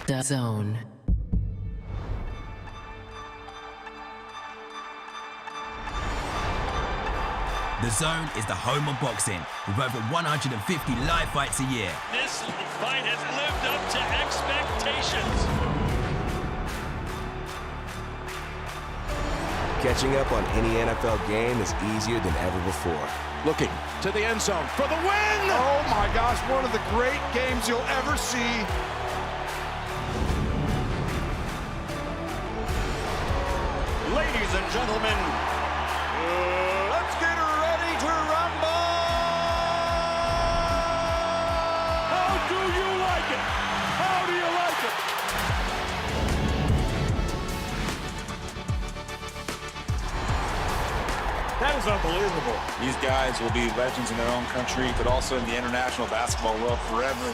DAZN. The Zone is the home of boxing, with over 150 live fights a year. This fight has lived up to expectations. Catching up on any NFL game is easier than ever before. Looking to the end zone for the win! Oh my gosh, one of the great games you'll ever see. Ladies and gentlemen, let's get ready to rumble! How do you like it? How do you like it? That is unbelievable. These guys will be legends in their own country, but also in the international basketball world forever.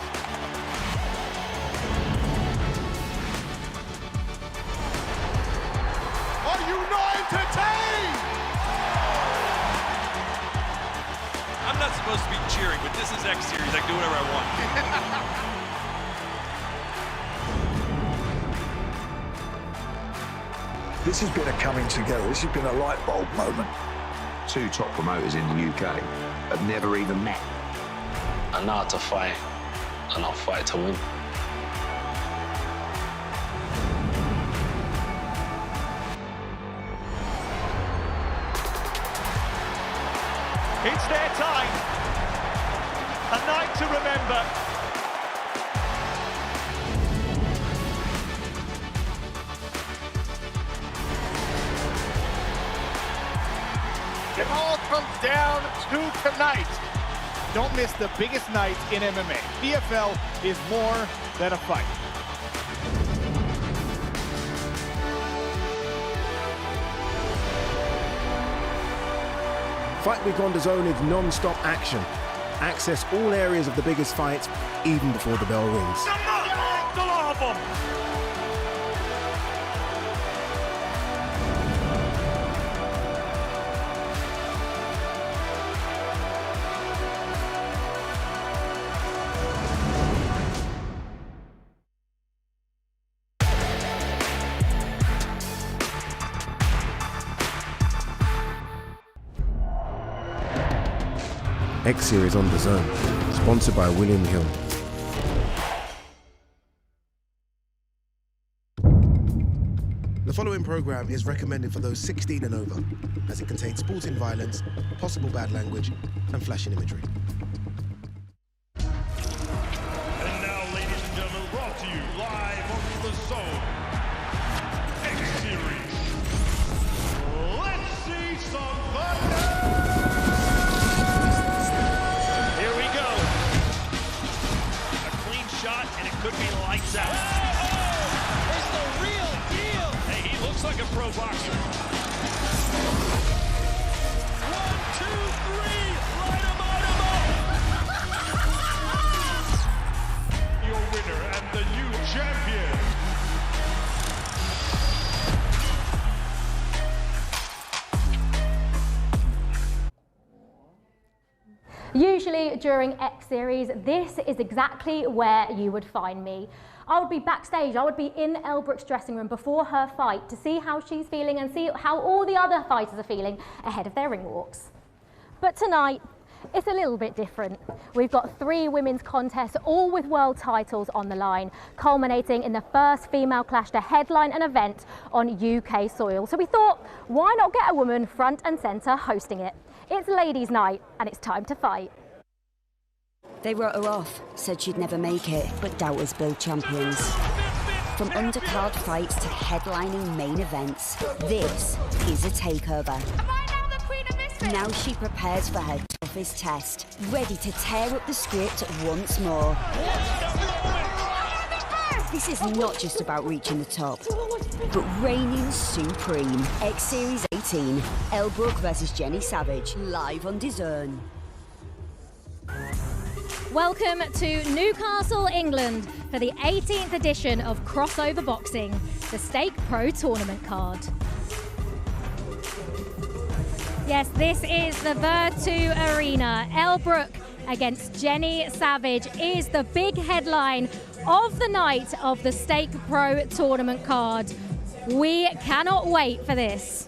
Are you not entertained? I'm not supposed to be cheering, but this is X Series. I can do whatever I want. This has been a coming together. This has been a light bulb moment. Two top promoters in the UK have never even met. I know how to fight, and I'll fight to win. It's their time. A night to remember. It all comes down to tonight. Don't miss the biggest night in MMA. PFL is more than a fight. Fight Week on DAZN is non-stop action. Access all areas of the biggest fights, even before the bell rings. X Series on DAZN, sponsored by William Hill. The following program is recommended for those 16 and over, as it contains sporting violence, possible bad language, and flashing imagery. And now, ladies and gentlemen, brought to you live on the Zone. X Series. Let's see some thunder! Here we go. A clean shot, and it could be lights out. Oh, it's the real deal. Hey, he looks like a pro boxer. 1, 2, 3, light him up. Your winner and the new champion. Usually during X Series, this is exactly where you would find me. I would be backstage, I would be in Elle Brooke's dressing room before her fight to see how she's feeling and see how all the other fighters are feeling ahead of their ring walks. But tonight, it's a little bit different. We've got 3 women's contests, all with world titles on the line, culminating in the first female clash to headline an event on UK soil. So we thought, why not get a woman front and centre hosting it? It's ladies' night, and it's time to fight. They wrote her off, said she'd never make it, but doubters build champions. From undercard fights to headlining main events, this is a takeover. Am I now the queen of MISFITS? Now she prepares for her toughest test, ready to tear up the script once more. This is not just about reaching the top, but reigning supreme. X Series 18, Elle Brooke versus Jenny Savage, live on DAZN. Welcome to Newcastle, England, for the 18th edition of Crossover Boxing, the Stake Pro Tournament card. Yes, this is the Virgo Arena. Elle Brooke against Jenny Savage is the big headline of the night of the Stake Pro tournament card. We cannot wait for this.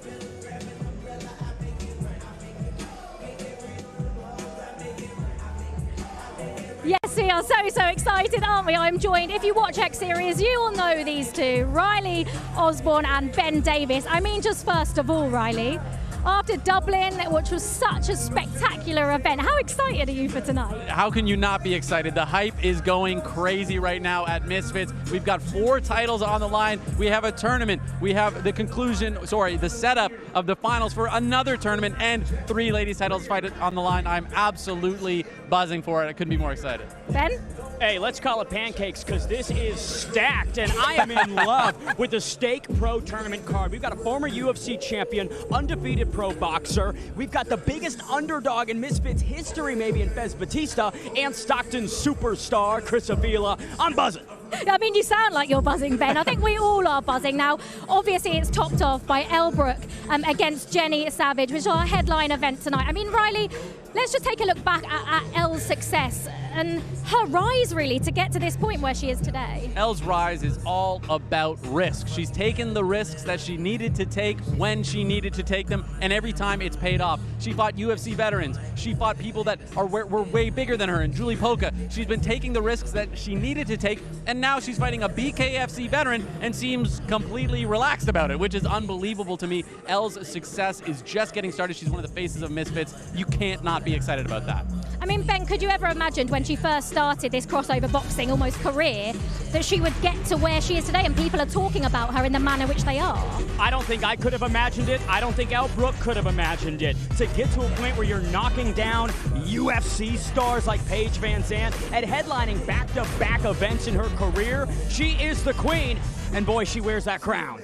Yes, we are so excited, aren't we? I'm joined, if you watch X Series, you will know these two, Riley Osborne and Ben Davis. I mean, just first of all, Riley, after Dublin, which was such a spectacular event, how excited are you for tonight? How can you not be excited? The hype is going crazy right now at Misfits. We've got 4 titles on the line. We have a tournament. We have the the setup of the finals for another tournament, and 3 ladies titles fight on the line. I'm absolutely buzzing for it. I couldn't be more excited. Ben? Hey, let's call it pancakes, because this is stacked, and I am in love with the Stake Pro tournament card. We've got a former UFC champion, undefeated pro boxer. We've got the biggest underdog in Misfits history, maybe, in Batista, and Stockton superstar Chris Avila. I'm buzzing. I mean, you sound like you're buzzing, Ben. I think we all are buzzing. Now, obviously, it's topped off by ELLE Brooke against Jenny Savage, which is our headline event tonight. I mean, Riley, let's just take a look back at Elle's success and her rise, really, to get to this point where she is today. Elle's rise is all about risk. She's taken the risks that she needed to take when she needed to take them, and every time it's paid off. She fought UFC veterans. She fought people that were way bigger than her, and Julie Polka. She's been taking the risks that she needed to take, and now she's fighting a BKFC veteran and seems completely relaxed about it, which is unbelievable to me. Elle's success is just getting started. She's one of the faces of Misfits. You can't not be excited about that. I mean, Ben, could you ever imagine when she first started this crossover boxing almost career that she would get to where she is today and people are talking about her in the manner which they are? I don't think I could have imagined it. I don't think ELLE Brooke could have imagined it. To get to a point where you're knocking down UFC stars like Paige Van Zandt and headlining back-to-back events in her career, she is the queen, and boy, she wears that crown.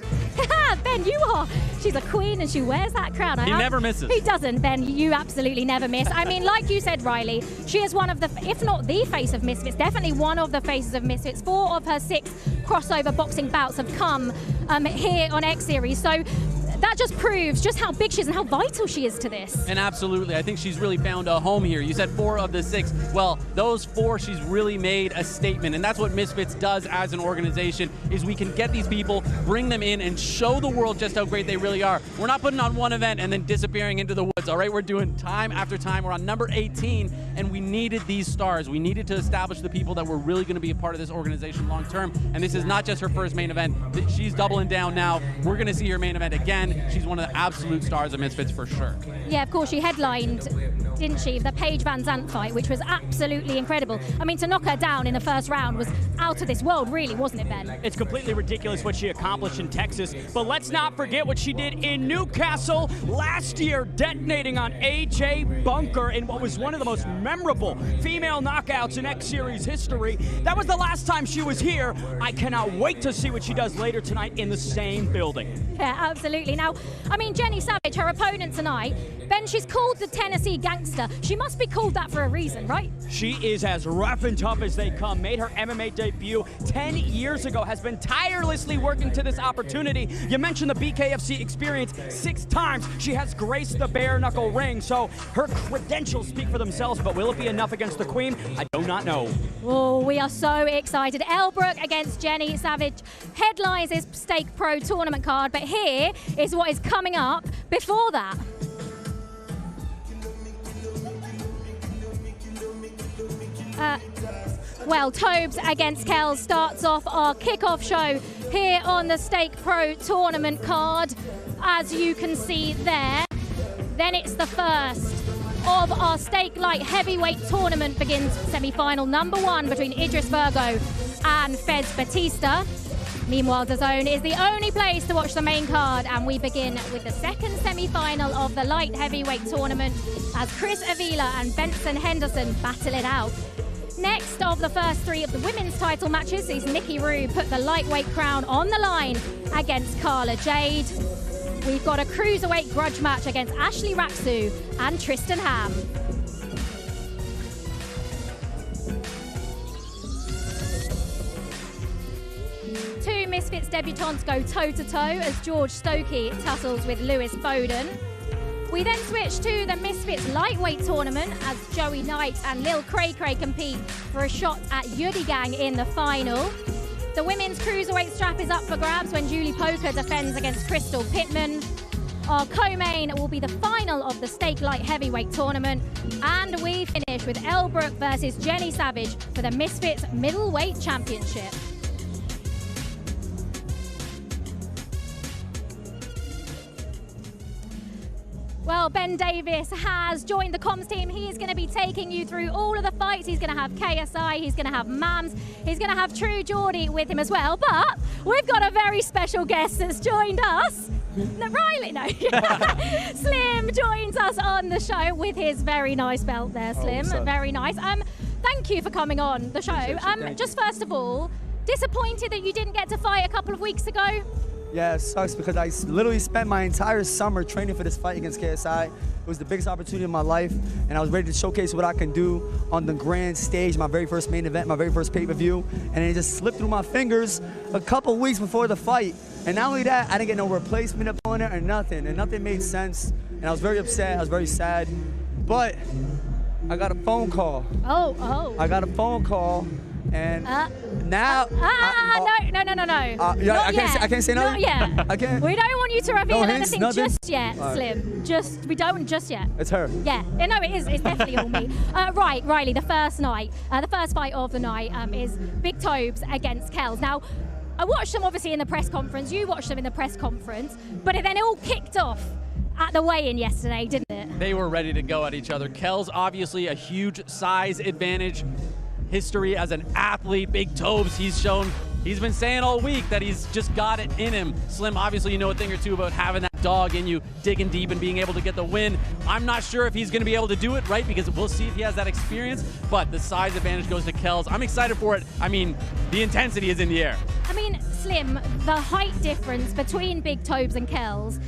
Ben, you are. She's a queen and she wears that crown. He never misses. He doesn't, Ben. You absolutely never miss. I mean, like you said, Riley, she is one of the, if not the face of Misfits, definitely one of the faces of Misfits. 4 of her 6 crossover boxing bouts have come here on X Series. So that just proves just how big she is and how vital she is to this. And absolutely, I think she's really found a home here. You said 4 of the 6. Well, those 4, she's really made a statement, and that's what Misfits does as an organization, is we can get these people, bring them in, and show the world just how great they really are. We're not putting on one event and then disappearing into the woods, all right? We're doing time after time. We're on number 18, and we needed these stars. We needed to establish the people that were really going to be a part of this organization long term, and this is not just her first main event. She's doubling down now. We're going to see her main event again. She's one of the absolute stars of Misfits for sure. Yeah, of course, she headlined, didn't she, the Paige Van Zandt fight, which was absolutely incredible. I mean, to knock her down in the first round was out of this world, really, wasn't it, Ben? It's completely ridiculous what she accomplished in Texas, but let's not forget what she did in Newcastle last year, detonating on AJ Bunker in what was one of the most memorable female knockouts in X Series history. That was the last time she was here. I cannot wait to see what she does later tonight in the same building. Yeah, absolutely. Now, I mean, Jenny Savage, her opponent tonight, Ben, she's called the Tennessee Gangster. She must be called that for a reason, right? She is as rough and tough as they come. Made her MMA debut 10 years ago. Has been tirelessly working to this opportunity. You mentioned the BKFC experience 6 times. She has graced the bare knuckle ring, so her credentials speak for themselves, but will it be enough against the Queen? I do not know. Oh, we are so excited. ELLE Brooke against Jenny Savage headlines this Stake Pro tournament card, but here is what is coming up before that. Well, Tobz against Kelz starts off our kickoff show here on the Stake Pro tournament card, as you can see there. Then it's the first of our Stake Light Heavyweight tournament begins, semi-final number 1 between Idris Virgo and Feds Batista. Meanwhile, DAZN is the only place to watch the main card, and we begin with the second semi-final of the light heavyweight tournament as Chris Avila and Benson Henderson battle it out. Next of the first 3 of the women's title matches sees Nikki Rue put the lightweight crown on the line against Carla Jade. We've got a cruiserweight grudge match against Ashley Raksu and Tristan Ham. Two Misfits debutantes go toe-to-toe as George Stokey tussles with Lewis Bowden. We then switch to the Misfits lightweight tournament as Joey Knight and Lil Cray Cray compete for a shot at Yudi Gang in the final. The women's cruiserweight strap is up for grabs when Julie Poker defends against Crystal Pittman. Our co-main will be the final of the Stake Light Heavyweight tournament. And we finish with Elle Brooke versus Jenny Savage for the Misfits Middleweight Championship. Well, Ben Davis has joined the comms team. He is going to be taking you through all of the fights. He's going to have KSI, he's going to have Mams, he's going to have True Geordie with him as well. But we've got a very special guest that's joined us. No, Riley, no. Slim joins us on the show with his very nice belt there, Slim. Very nice. Thank you for coming on the show. Just first of all, disappointed that you didn't get to fight a couple of weeks ago? Yeah, it sucks because I literally spent my entire summer training for this fight against KSI. It was the biggest opportunity of my life, and I was ready to showcase what I can do on the grand stage, my very first main event, my very first pay-per-view, and it just slipped through my fingers a couple weeks before the fight. And not only that, I didn't get no replacement opponent or nothing, and nothing made sense, and I was very upset, I was very sad, but I got a phone call. Oh. I got a phone call. And now... no. Yeah, I can't say nothing? Not yet. I can't? We don't want you to reveal anything nothing? just yet, Slim. We don't just yet. It's her. Yeah. No, it is. It's definitely all me. Right, Riley, the first fight of the night is Big Tobz against Kelz. Now, I watched them obviously in the press conference. You watched them in the press conference. But it then all kicked off at the weigh-in yesterday, didn't it? They were ready to go at each other. Kelz, obviously a huge size advantage. History as an athlete, Big Tobz, he's been saying all week that he's just got it in him. Slim, obviously you know a thing or two about having that dog in you, digging deep and being able to get the win. I'm not sure if he's going to be able to do it, right? Because we'll see if he has that experience, but the size advantage goes to Kelz. I'm excited for it. I mean, the intensity is in the air. I mean, Slim, the height difference between Big Tobz and Kelz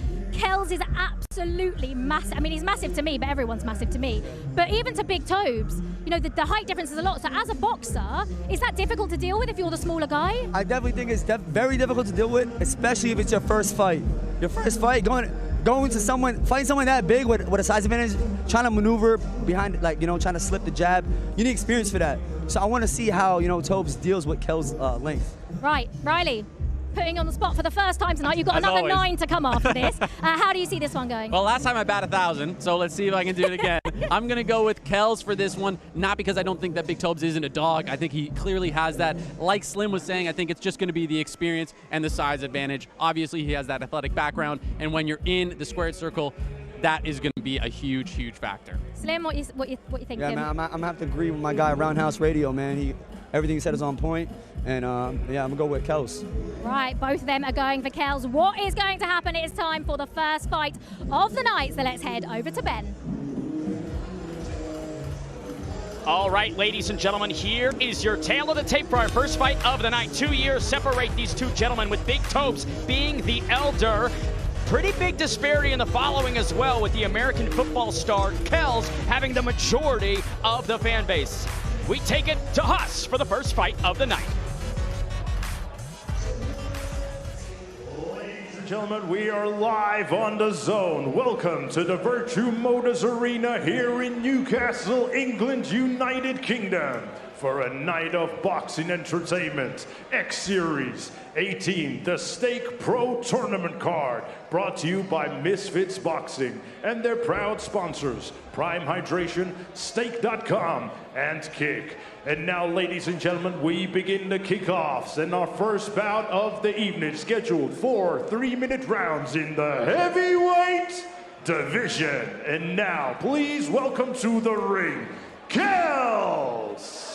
is absolutely massive. I mean, he's massive to me, but everyone's massive to me. But even to Big Tobz, you know, the height difference is a lot. So as a boxer, is that difficult to deal with if you're the smaller guy? I definitely think it's very difficult to deal with, especially if it's your first fight. Your first fight, going to fighting someone that big with a size advantage, trying to maneuver behind, trying to slip the jab. You need experience for that. So I want to see how, Tobz deals with Kel's length. Right, Riley. Putting you on the spot for the first time tonight. You've got another 9 to come after this. How do you see this one going? Well, last time I bat 1,000, so let's see if I can do it again. I'm going to go with Kelz for this one, not because I don't think that Big Tobz isn't a dog. I think he clearly has that. Like Slim was saying, I think it's just going to be the experience and the size advantage. Obviously, he has that athletic background, and when you're in the squared circle, that is going to be a huge, huge factor. Slim, what you think? Yeah, man, I'm going to have to agree with my guy, Roundhouse Radio, man. Everything he said is on point, and I'm going to go with Kelz. Right, both of them are going for Kelz. What is going to happen? It is time for the first fight of the night, so let's head over to Ben. All right, ladies and gentlemen, here is your tail of the tape for our first fight of the night. 2 years separate these two gentlemen, with Big Tobz being the elder. Pretty big disparity in the following as well, with the American football star Kelz having the majority of the fan base. We take it to Huss for the first fight of the night. Ladies and gentlemen, we are live on the zone. Welcome to the Virtue Motors Arena here in Newcastle, England, United Kingdom, for a night of boxing entertainment. X Series 18, the Stake Pro Tournament card, brought to you by Misfits Boxing and their proud sponsors, Prime Hydration, Stake.com, and Kick. And now, ladies and gentlemen, we begin the kickoffs and our first bout of the evening, scheduled for 3-minute rounds in the heavyweight division. And now, please welcome to the ring, Kelz.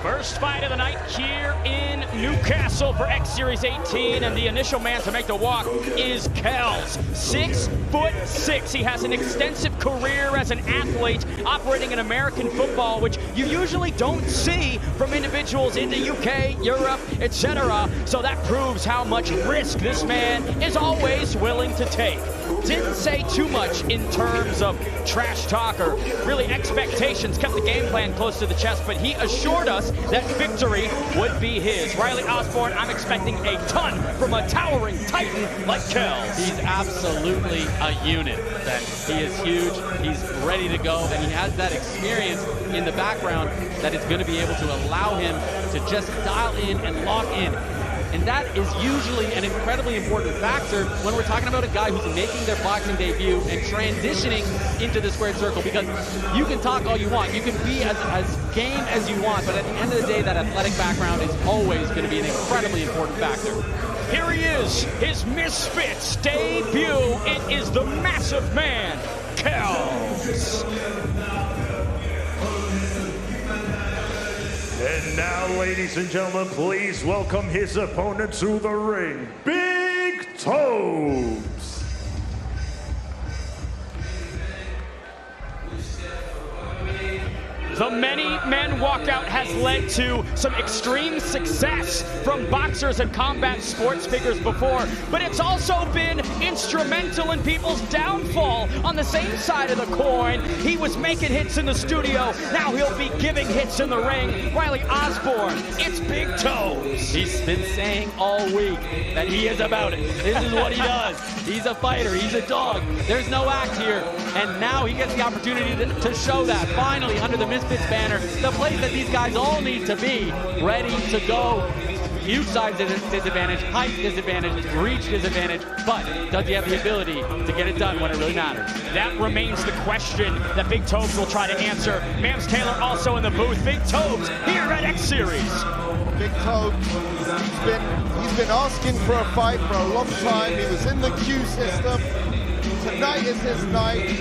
First fight of the night here in Newcastle for X Series 18, and the initial man to make the walk is Kelz. 6'6". He has an extensive career as an athlete operating in American football, which you usually don't see from individuals in the UK, Europe, etc. So that proves how much risk this man is always willing to take. didn't say too much in terms of trash talk or really expectations, kept the game plan close to the chest, but he assured us that victory would be his. Riley Osborne, I'm expecting a ton from a towering titan like Kelz. He's absolutely a unit, Ben. He is huge, he's ready to go, and he has that experience in the background that is going to be able to allow him to just dial in and lock in. And that is usually an incredibly important factor when we're talking about a guy who's making their boxing debut and transitioning into the squared circle, because you can talk all you want, you can be as game as you want, but at the end of the day, that athletic background is always going to be an incredibly important factor. Here he is, his Misfits debut. It is the massive man, Kelz. And now, ladies and gentlemen, please welcome his opponent to the ring, Big Tobz. The many-men walkout has led to some extreme success from boxers and combat sports figures before, but it's also been instrumental in people's downfall. On the same side of the coin, he was making hits in the studio, now he'll be giving hits in the ring. Riley Osborne, it's Big Tobz. He's been saying all week that he is about it. This is what he does. He's a fighter, he's a dog. There's no act here, and now he gets the opportunity to show that, finally, under the Misfits banner, the place that these guys all need to be, ready to go. Huge size disadvantage, height disadvantage, reach disadvantage, but does he have the ability to get it done when it really matters? That remains the question that Big Tobz will try to answer. Mams Taylor also in the booth. Big Tobz here at X Series. Big Tobz, he's been asking for a fight for a long time. He was in the queue system. Tonight is his night,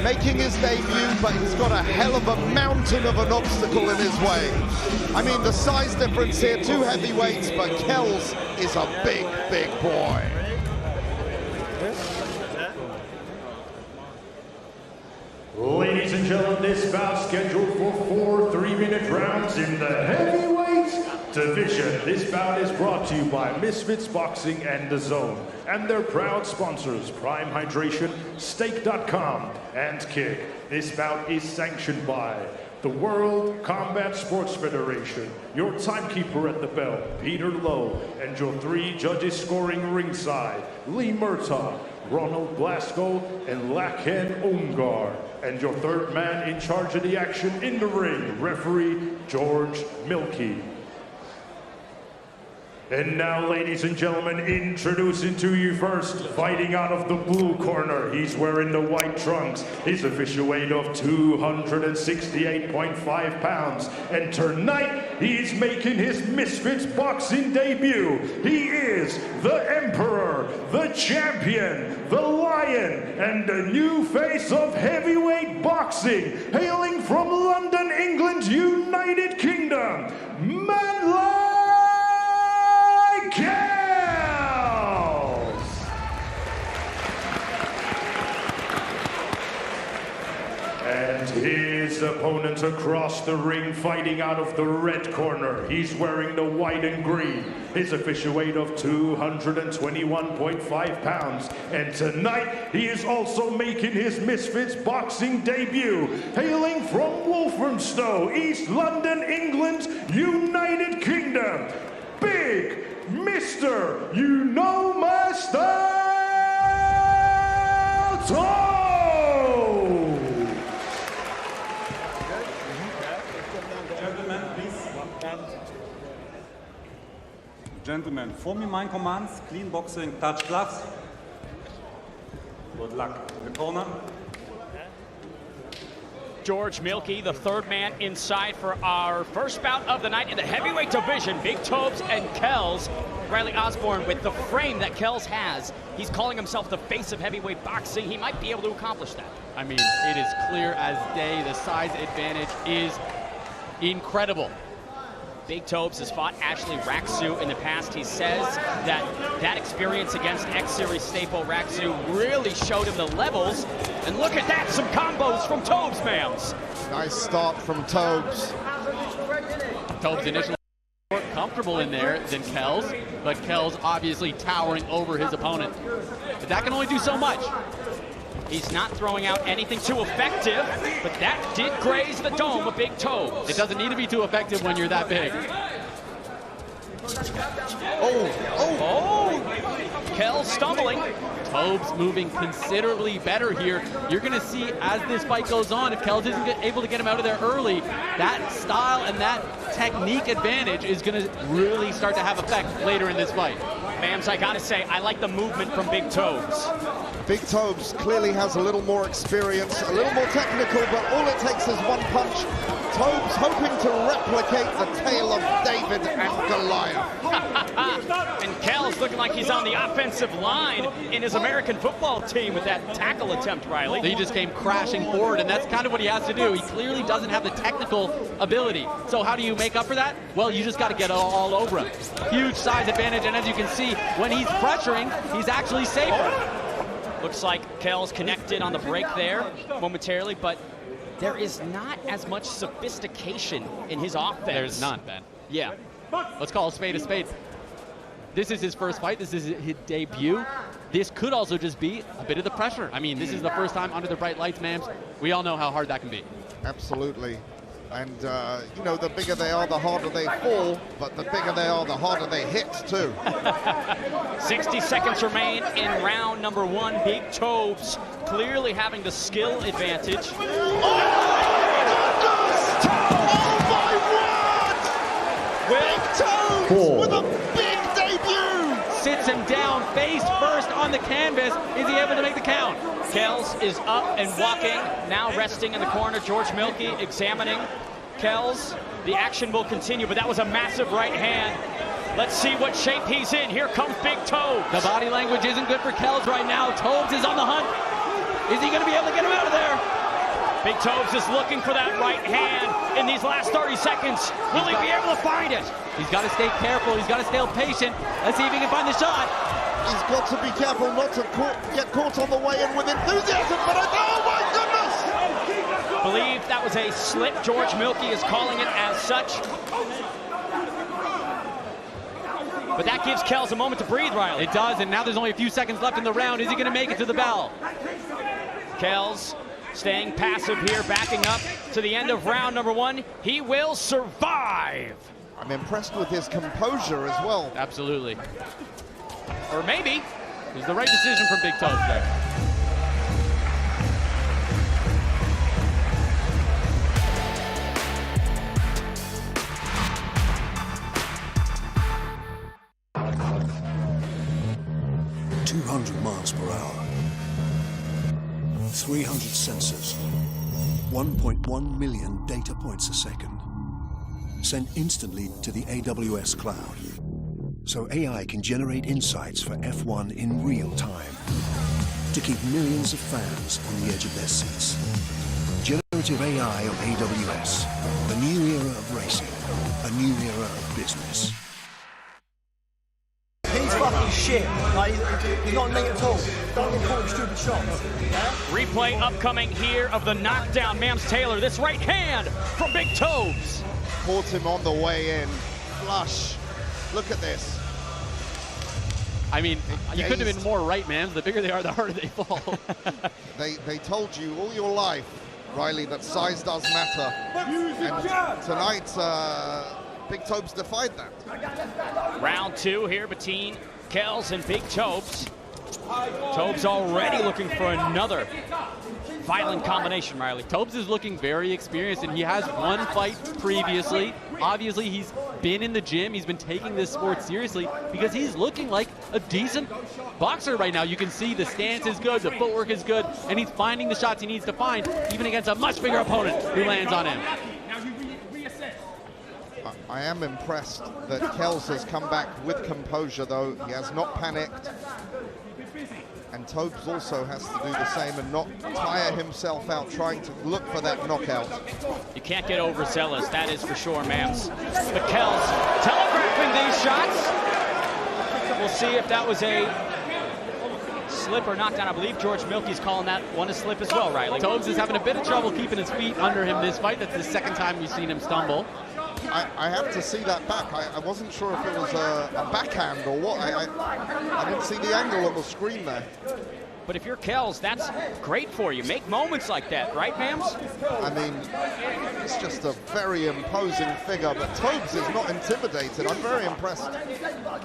making his debut, but he's got a hell of a mountain of an obstacle in his way. I mean, the size difference here, two heavyweights, but Kelz is a big, big boy. Ladies and gentlemen, this bout scheduled for 4 3-minute rounds in the heavyweight division. This bout is brought to you by Misfits Boxing and DAZN, and their proud sponsors, Prime Hydration, Stake.com, and Kick. This bout is sanctioned by the World Combat Sports Federation, your timekeeper at the bell, Peter Lowe, and your 3 judges scoring ringside, Lee Murtaugh, Ronald Glasgow, and Laken Ungar. And your 3rd man in charge of the action in the ring, referee George Milkey. And now, ladies and gentlemen, introducing to you first, fighting out of the blue corner. He's wearing the white trunks. His official weight of 268.5 pounds. And tonight, he's making his Misfits boxing debut. He is the Emperor, the Champion, the Lion, and the new face of heavyweight boxing, hailing from London, England, United Kingdom, Kelz! And his opponent across the ring, fighting out of the red corner. He's wearing the white and green. His official weight of 221.5 pounds. And tonight, he is also making his Misfits boxing debut, hailing from Walthamstow, East London, England, United Kingdom. Big Mr. You Know My Style, Tobz! Gentlemen, please. Gentlemen, follow me my commands, clean boxing, touch gloves. Good luck. In the corner. George Milkey, the 3rd man inside for our first bout of the night in the heavyweight division. Big Tobz and Kelz. Riley Osborne, with the frame that Kelz has, he's calling himself the face of heavyweight boxing. He might be able to accomplish that. I mean, it is clear as day. The size advantage is incredible. Big Tobz has fought Ashley Raksu in the past. He says that experience against X-Series staple Raksu really showed him the levels. And look at that, some combos from Tobz, Mams. Nice start from Tobz. Tobz initially more comfortable in there than Kelz, but Kelz obviously towering over his opponent. But that can only do so much. He's not throwing out anything too effective, but that did graze the dome of Big Tobz. It doesn't need to be too effective when you're that big. Kelz stumbling. Tobz moving considerably better here. You're going to see as this fight goes on, if Kelz isn't able to get him out of there early, that style and that technique advantage is going to really start to have effect later in this fight. Mams, I got to say, I like the movement from Big Tobz. Big Tobz clearly has a little more experience, a little more technical, but all it takes is one punch. Tobz hoping to replicate the tale of David and Goliath. And Kelz looking like he's on the offensive line in his American football team with that tackle attempt, Riley. He just came crashing forward, and that's kind of what he has to do. He clearly doesn't have the technical ability. So how do you make up for that? Well, you just got to get all over him. Huge size advantage, and as you can see, when he's pressuring, he's actually safer. Looks like Kelz connected on the break there momentarily, but there is not as much sophistication in his offense. There's none, Ben. Yeah. Let's call a spade a spade. This is his first fight. This is his debut. This could also just be a bit of the pressure. I mean, this is the first time under the bright lights, Mams. We all know how hard that can be. Absolutely. And, you know, the bigger they are, the harder they fall, but the bigger they are, the harder they hit, too. 60 seconds remain in round number one. Big Tobz clearly having the skill advantage. Oh my word! Big Tobz with a big debut! Sits him down face first on the canvas. Is he able to make the count? Kelz is up and walking, now resting in the corner. George Milkey examining Kelz. The action will continue, but that was a massive right hand. Let's see what shape he's in. Here comes Big Tobz. The body language isn't good for Kelz right now. Tobz is on the hunt. Is he going to be able to get him out of there? Big Tobz is looking for that right hand in these last 30 seconds. Will he be able to find it? He's got to stay careful. He's got to stay patient. Let's see if he can find the shot. He's got to be careful not to get caught on the way in with enthusiasm, but oh my goodness! Believe that was a slip. George Milkey is calling it as such. But that gives Kelz a moment to breathe, Riley. It does, and now there's only a few seconds left in the round. Is he going to make it to the bell? Kelz staying passive here, backing up to the end of round number one. He will survive. I'm impressed with his composure as well. Absolutely. Or maybe it was the right decision from Big Tobz there. miles per hour, 300 sensors, 1.1 million data points a second, sent instantly to the AWS cloud, so AI can generate insights for F1 in real time, to keep millions of fans on the edge of their seats. Generative AI on AWS, a new era of racing, a new era of business. He's fucking shit. Like, he's not neat at all. Don't get caught with stupid shots. Replay upcoming here of the knockdown. Mams Taylor, this right hand from Big Tobz. Caught him on the way in. Flush. Look at this. I mean, you couldn't have been more right, Mams. The bigger they are, the harder they fall. They told you all your life, Riley, that size does matter. And tonight, Big Tobz defied that. Round two here between Kelz and Big Tobz. Tobz already looking for another violent combination, Riley. Tobz is looking very experienced, and he has one fight previously. Obviously, he's been in the gym. He's been taking this sport seriously because he's looking like a decent boxer right now. You can see the stance is good, the footwork is good, and he's finding the shots he needs to find, even against a much bigger opponent who lands on him. I am impressed that Kelz has come back with composure, though. He has not panicked. And Tobz also has to do the same and not tire himself out trying to look for that knockout. You can't get overzealous, that is for sure, Mams. But Kelz telegraphing these shots. We'll see if that was a slip or knockdown. I believe George Milkey's calling that one a slip as well, Riley. Tobz is having a bit of trouble keeping his feet under him this fight. That's the second time we've seen him stumble. I have to see that back. I wasn't sure if it was a backhand or what. I didn't see the angle on the screen there. But if you're Kelz, that's great for you. Make moments like that, right, Mams? I mean, it's just a very imposing figure, but Tobz is not intimidated. I'm very impressed.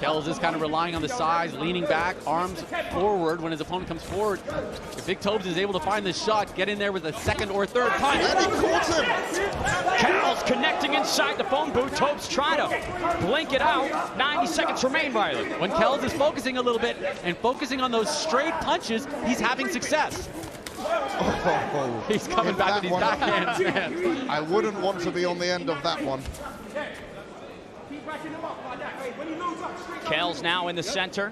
Kelz is kind of relying on the size, leaning back, arms forward when his opponent comes forward. If Big Tobz is able to find this shot, get in there with a second or third punch. And he caught him! Kelz connecting inside the phone booth. Tobz trying to blink it out. 90 seconds remain, Riley. When Kelz is focusing a little bit and focusing on those straight punches, he's having success. Oh, he's coming back with these backhands, man. I wouldn't want to be on the end of that one. Kelz now in the center.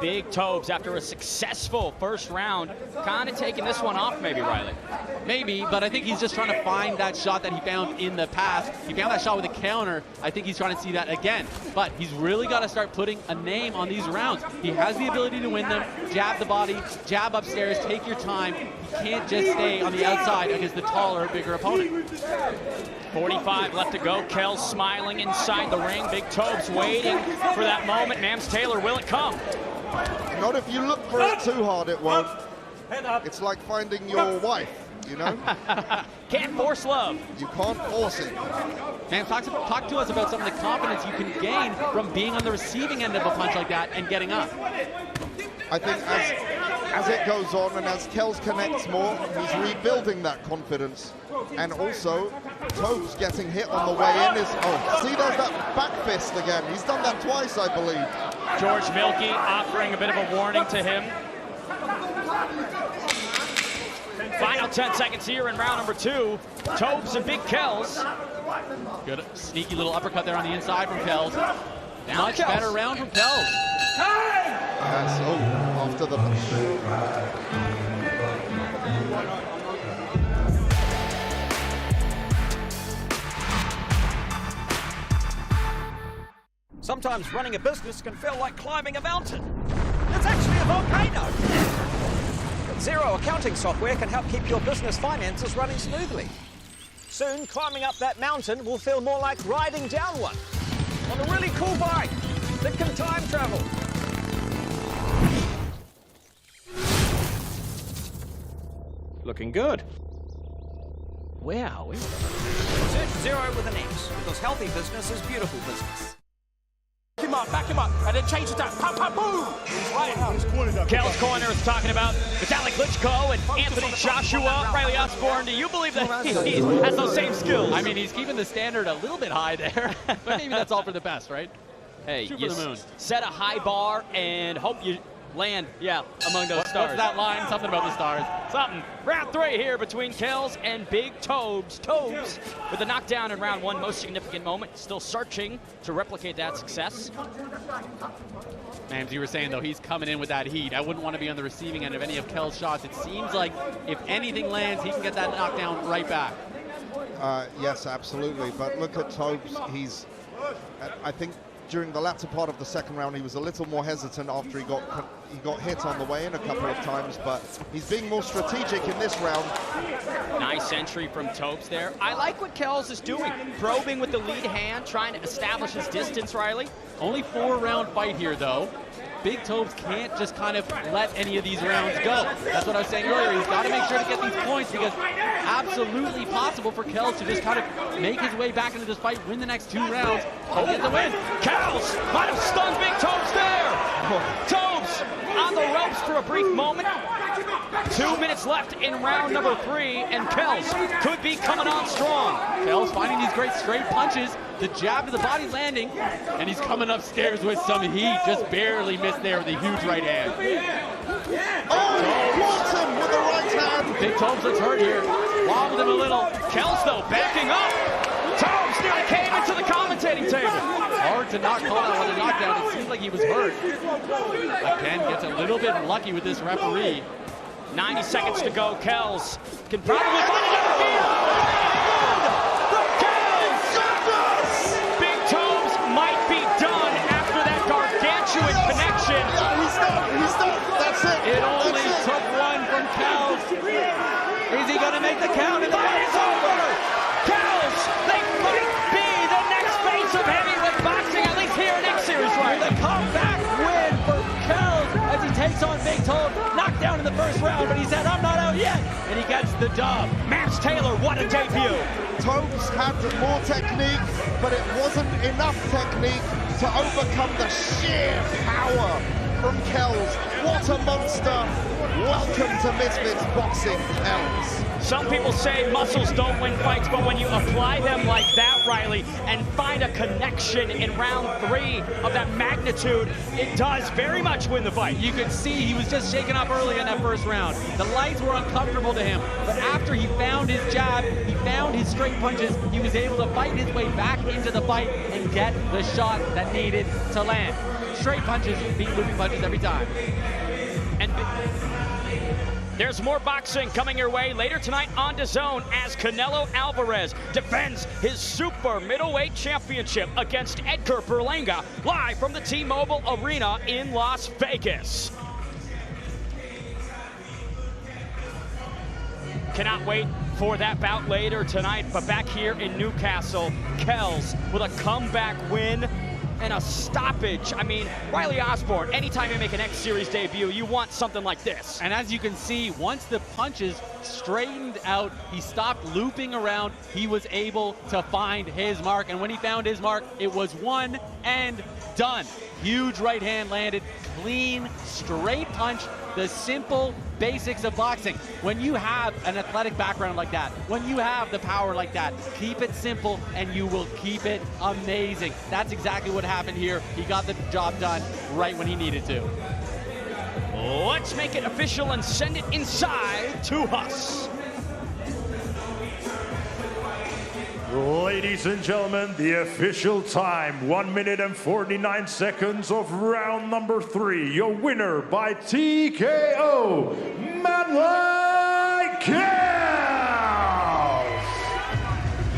Big Tobz after a successful first round. Kind of taking this one off maybe, Riley. Maybe, but I think he's just trying to find that shot that he found in the past. He found that shot with a counter. I think he's trying to see that again. But he's really got to start putting a name on these rounds. He has the ability to win them. Jab the body, jab upstairs, take your time. You can't just stay on the outside against the taller, bigger opponent. 45 left to go. Kelz smiling inside the ring. Big Tobz waiting for that moment. Mams Taylor, will it come? Not if you look for it too hard, it won't. It's like finding your wife, you know? Can't force love. You can't force it. Man, talk to us about some of the confidence you can gain from being on the receiving end of a punch like that and getting up. I think as it goes on and as Kelz connects more, he's rebuilding that confidence. And also, Tobz getting hit on the way in is... Oh, see, there's that back fist again. He's done that twice, I believe. George Milkey offering a bit of a warning to him. Final 10 seconds here in round number 2. Tobz and Big Kelz. Good sneaky little uppercut there on the inside from Kelz. Much better round from Kelz. Yes, oh, after the... Sometimes running a business can feel like climbing a mountain. It's actually a volcano. But Xero accounting software can help keep your business finances running smoothly. Soon, climbing up that mountain will feel more like riding down one on a really cool bike that can time travel. Looking good. Where are we? Search Xero with an X, because healthy business is beautiful business. Back him up, and then change the time. Pop, pop, boom! Kelz corner is talking about Vitaly Klitschko and Anthony Joshua. Riley Osborne, do you believe that he has those same skills? I mean, he's keeping the standard a little bit high there, but maybe that's all for the best, right? Hey, shoot you for the moon. Set a high bar and hope you land, among those stars. What's that line? Something about the stars. Something. Round 3 here between Kelz and Big Tobz. Tobz with the knockdown in round 1, most significant moment. Still searching to replicate that success. Mams, you were saying, though, he's coming in with that heat. I wouldn't want to be on the receiving end of any of Kelz's shots. It seems like if anything lands, he can get that knockdown right back. Yes, absolutely. But look at Tobz. He's, I think, during the latter part of the second round, he was a little more hesitant after he got hit on the way in a couple of times, but he's being more strategic in this round. Nice entry from Tobz there. I like what Kelz is doing, probing with the lead hand, trying to establish his distance, Riley. Only 4-round fight here, though. Big Tobz can't just kind of let any of these rounds go. That's what I was saying earlier. He's got to make sure to get these points because absolutely possible for Kelz to just kind of make his way back into this fight, win the next 2 rounds, and get the win. Kelz might have stunned Big Tobz there. Tobz on the ropes for a brief moment. 2 minutes left in round number 3, and Kelz could be coming on strong. Kelz finding these great straight punches, the jab to the body landing, and he's coming upstairs with some heat. Just barely missed there with a huge right hand. Oh, he blocked him with the right hand. Big Tobz looks hurt here. Wobbled him a little. Kelz, though, backing up. Tobz nearly came into the commentating table. Hard to not call that one a knockdown. It seems like he was hurt. Again, gets a little bit lucky with this referee. 90 seconds to go. Kelz can probably find another field. Big Tobz might be done after that gargantuan connection. He's done. That's it. It only took one from Kelz. Is he going to make the count? And the fight's over. Kelz, they might be the next on being told, knocked down in the first round, but he said, I'm not out yet, and he gets the dub. Mance Taylor, what a debut. Tobz had more technique, but it wasn't enough technique to overcome the sheer power from Kelz. What a monster. Welcome to Misfits Boxing, Kelz. Some people say muscles don't win fights, but when you apply them like that, Riley, and find a connection in round 3 of that magnitude, it does very much win the fight. You could see he was just shaken up early in that first round. The lights were uncomfortable to him, but after he found his jab, he found his straight punches, he was able to fight his way back into the fight and get the shot that needed to land. Straight punches beat loopy punches every time. And there's more boxing coming your way later tonight on DAZN as Canelo Alvarez defends his super middleweight championship against Edgar Berlanga, live from the T-Mobile Arena in Las Vegas. Cannot wait for that bout later tonight, but back here in Newcastle, Kelz with a comeback win and a stoppage. I mean, Riley Osborne, anytime you make an X Series debut, you want something like this. And as you can see, once the punches straightened out, he stopped looping around, he was able to find his mark. And when he found his mark, it was one and done. Huge right hand landed, clean, straight punch, the simple basics of boxing. When you have an athletic background like that, when you have the power like that, keep it simple and you will keep it amazing. That's exactly what happened here. He got the job done right when he needed to. Let's make it official and send it inside to us. Ladies and gentlemen, the official time, 1 minute and 49 seconds of round number 3. Your winner by TKO, Kelz.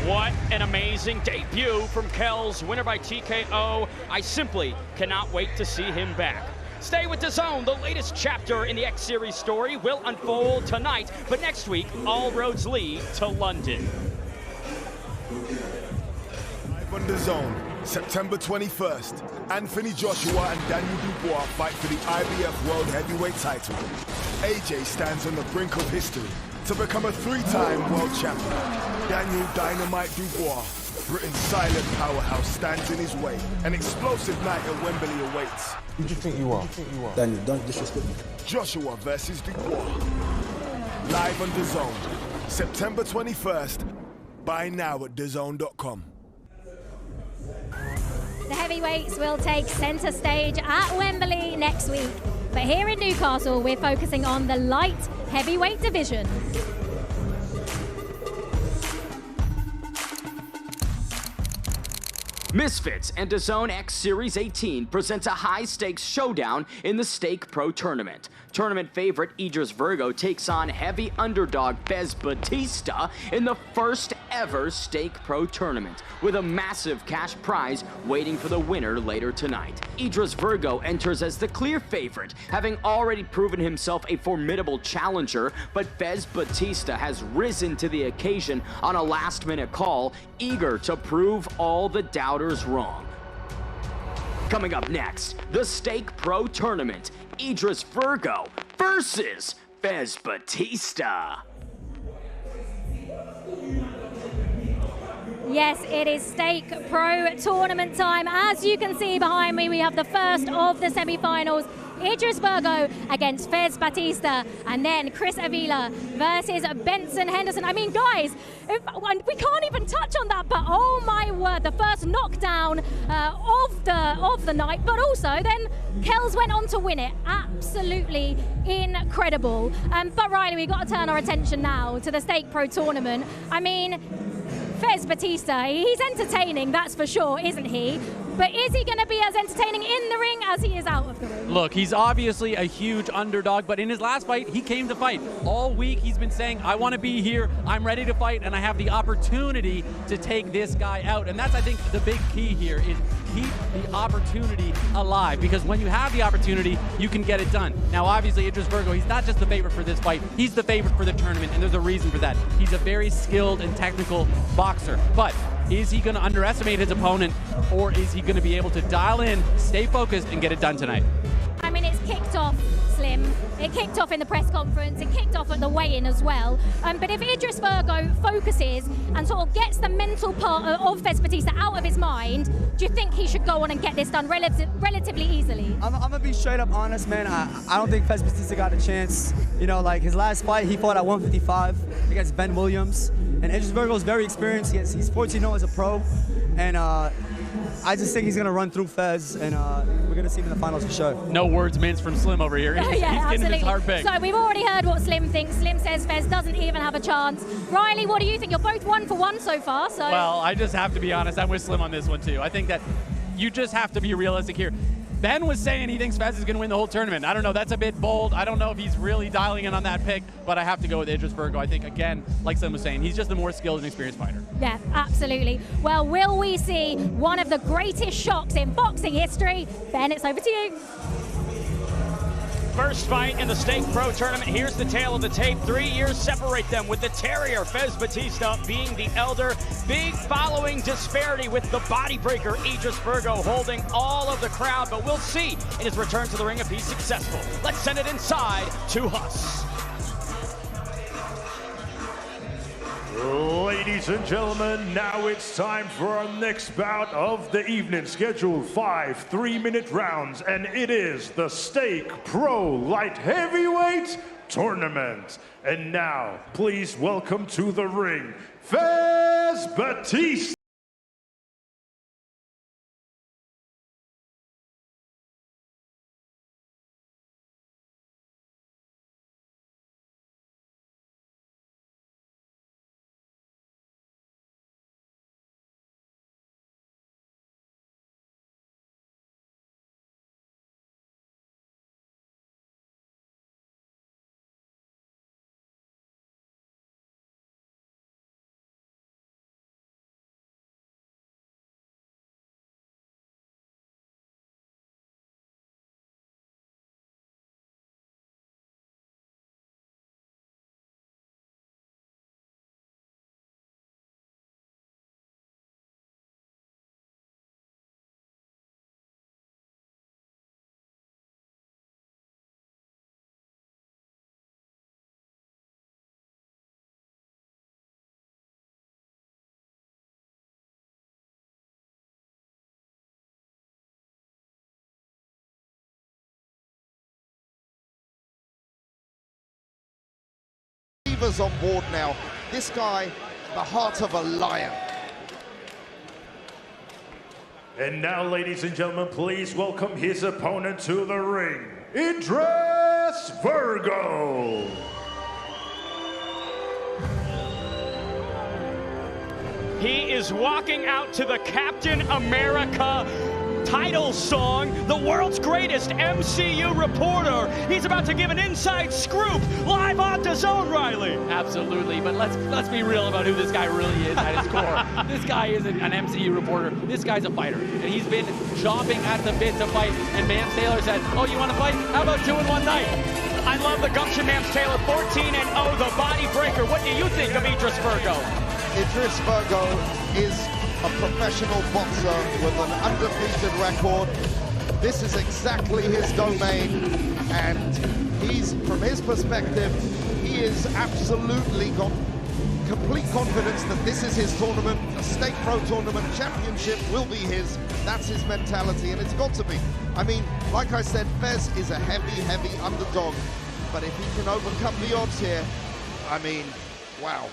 What an amazing debut from Kelz, winner by TKO. I simply cannot wait to see him back. Stay with DAZN. The latest chapter in the X Series story will unfold tonight, but next week, all roads lead to London. Live on DAZN, September 21st, Anthony Joshua and Daniel Dubois fight for the IBF World Heavyweight title. AJ stands on the brink of history to become a 3-time world champion. Daniel Dynamite Dubois, Britain's silent powerhouse, stands in his way. An explosive night at Wembley awaits. Who do you think you are? Daniel, don't disrespect me. Joshua versus Dubois. Live on DAZN, September 21st. Buy now at DAZN.com. The heavyweights will take centre stage at Wembley next week. But here in Newcastle, we're focusing on the light heavyweight division. Misfits and DAZN X Series 18 presents a high-stakes showdown in the Stake Pro Tournament. Tournament favorite Idris Virgo takes on heavy underdog Batista in the first ever Stake Pro Tournament, with a massive cash prize waiting for the winner later tonight. Idris Virgo enters as the clear favorite, having already proven himself a formidable challenger, but Batista has risen to the occasion on a last-minute call, eager to prove all the doubters wrong. Coming up next, the Stake Pro Tournament, Idris Virgo versus Batista. Yes, it is Stake Pro Tournament time. As you can see behind me, we have the first of the semi-finals. Idris Virgo against Batista, and then Chris Avila versus Benson Henderson. I mean, guys, we can't even touch on that, but oh my word, the first knockdown of the night, but also then Kelz went on to win it. Absolutely incredible. But Riley, we've got to turn our attention now to the Stake Pro Tournament. I mean, Batista, he's entertaining, that's for sure, isn't he? But is he going to be as entertaining in the ring as he is out of the ring? Look, he's obviously a huge underdog, but in his last fight, he came to fight. All week, he's been saying, I want to be here, I'm ready to fight, and I have the opportunity to take this guy out. And that's, I think, the big key here is keep the opportunity alive, because when you have the opportunity, you can get it done. Now, obviously, Idris Virgo, he's not just the favorite for this fight, he's the favorite for the tournament, and there's a reason for that. He's a very skilled and technical boxer, but is he going to underestimate his opponent, or is he going to be able to dial in, stay focused, and get it done tonight? I mean, it's kicked off, Slim. It kicked off in the press conference, it kicked off at the weigh-in as well. But if Idris Virgo focuses and sort of gets the mental part of Fez Batista out of his mind, do you think he should go on and get this done relatively easily? I'm gonna be straight up honest, man. I don't think Fez Batista got a chance. You know, like his last fight, he fought at 155 against Ben Williams. And Idris Virgo is very experienced. He's 14-0 as a pro. And I just think he's going to run through Fez, and we're going to see him in the finals for sure. No words minced from Slim over here. He's getting his hard pick. So we've already heard what Slim thinks. Slim says Fez doesn't even have a chance. Riley, what do you think? You're both 1 for 1 so far. So. Well, I just have to be honest. I'm with Slim on this one, too. I think that you just have to be realistic here. Ben was saying he thinks Fez is going to win the whole tournament. I don't know. That's a bit bold. I don't know if he's really dialing in on that pick, but I have to go with Idris Virgo. I think, again, like Slim was saying, he's just the more skilled and experienced fighter. Yeah, absolutely. Well, will we see one of the greatest shocks in boxing history? Ben, it's over to you. First fight in the Stake Pro tournament. Here's the tail of the tape. 3 years separate them, with the Terrier, Fez Batista, being the elder. Big following disparity with the body breaker, Idris Virgo, holding all of the crowd. But we'll see in his return to the ring if he's successful. Let's send it inside to Huss. Ladies and gentlemen, now it's time for our next bout of the evening. Scheduled 5 3-minute rounds, and it is the Stake Pro Light Heavyweight Tournament. And now, please welcome to the ring, Fez Batista. On board now. This guy, the heart of a lion. And now, ladies and gentlemen, please welcome his opponent to the ring, Idris Virgo. He is walking out to the Captain America title song, the world's greatest MCU reporter. He's about to give an inside scoop live on DAZN, Riley. Absolutely, but let's be real about who this guy really is at his core. This guy isn't an MCU reporter. This guy's a fighter, and he's been chomping at the bit to fight. And Mams Taylor said, "Oh, you want to fight? How about 2 in 1 night?" I love the gumption, Mams Taylor. 14-0, the body breaker. What do you think of Idris Virgo? Idris Virgo is a professional boxer with an undefeated record. This is exactly his domain, and he's, from his perspective, he is absolutely got complete confidence that this is his tournament. A Stake Pro tournament championship will be his. That's his mentality, and it's got to be. I mean, like I said, Fez is a heavy underdog, but if he can overcome the odds here, I mean, wow.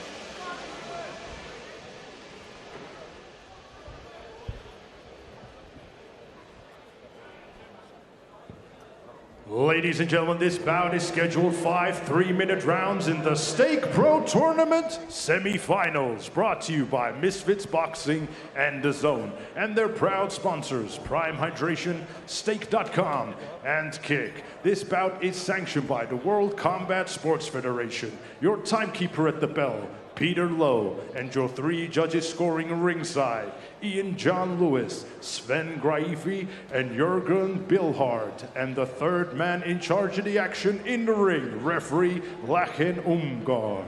Ladies and gentlemen, this bout is scheduled 5 3-minute rounds in the Stake Pro Tournament semifinals, brought to you by Misfits Boxing and DAZN, and their proud sponsors, Prime Hydration, Stake.com, and Kick. This bout is sanctioned by the World Combat Sports Federation. Your timekeeper at the bell, Peter Lowe, and your 3 judges scoring ringside, Ian John Lewis, Sven Graifi, and Jürgen Bilhard, and the 3rd man in charge of the action in the ring, referee Lachen Umgar.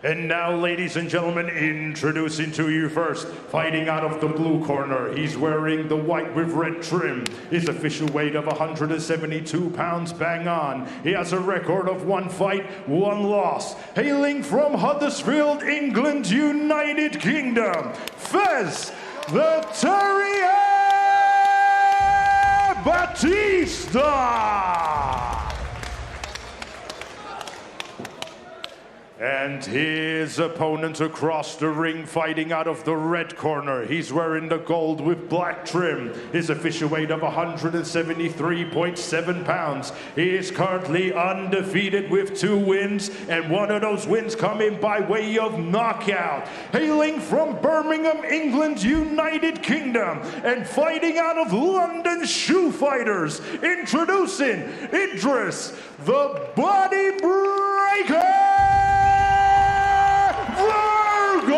And now, ladies and gentlemen, introducing to you first, fighting out of the blue corner. He's wearing the white with red trim. His official weight of 172 pounds, bang on. He has a record of 1 fight, 1 loss. Hailing from Huddersfield, England, United Kingdom, Fez the Terrier Batista! And his opponent across the ring, fighting out of the red corner. He's wearing the gold with black trim. His official weight of 173.7 pounds. He is currently undefeated with 2 wins, and one of those wins coming by way of knockout. Hailing from Birmingham, England, United Kingdom, and fighting out of London Shoe Fighters, introducing Idris, the Body Breaker! Virgo!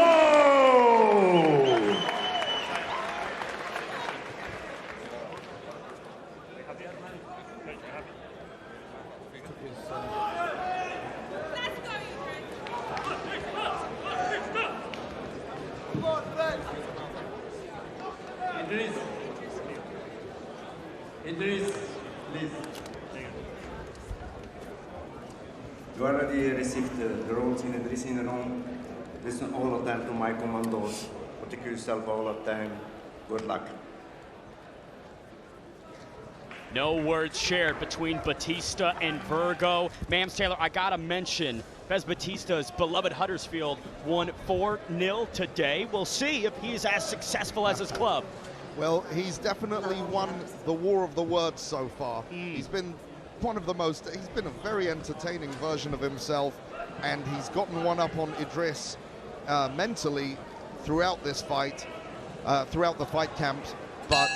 Idris, please. You already received the roles in the dressing room. Listen all of them to my commandos. Protect yourself all of them. Good luck. No words shared between Batista and Virgo. Mams Taylor, I gotta mention, Fez Batista's beloved Huddersfield won 4-0 today. We'll see if he's as successful as his club. Well, he's definitely won the war of the words so far. He's been one of the most, he's been a very entertaining version of himself, and he's gotten one up on Idris mentally throughout this fight, throughout the fight camps. But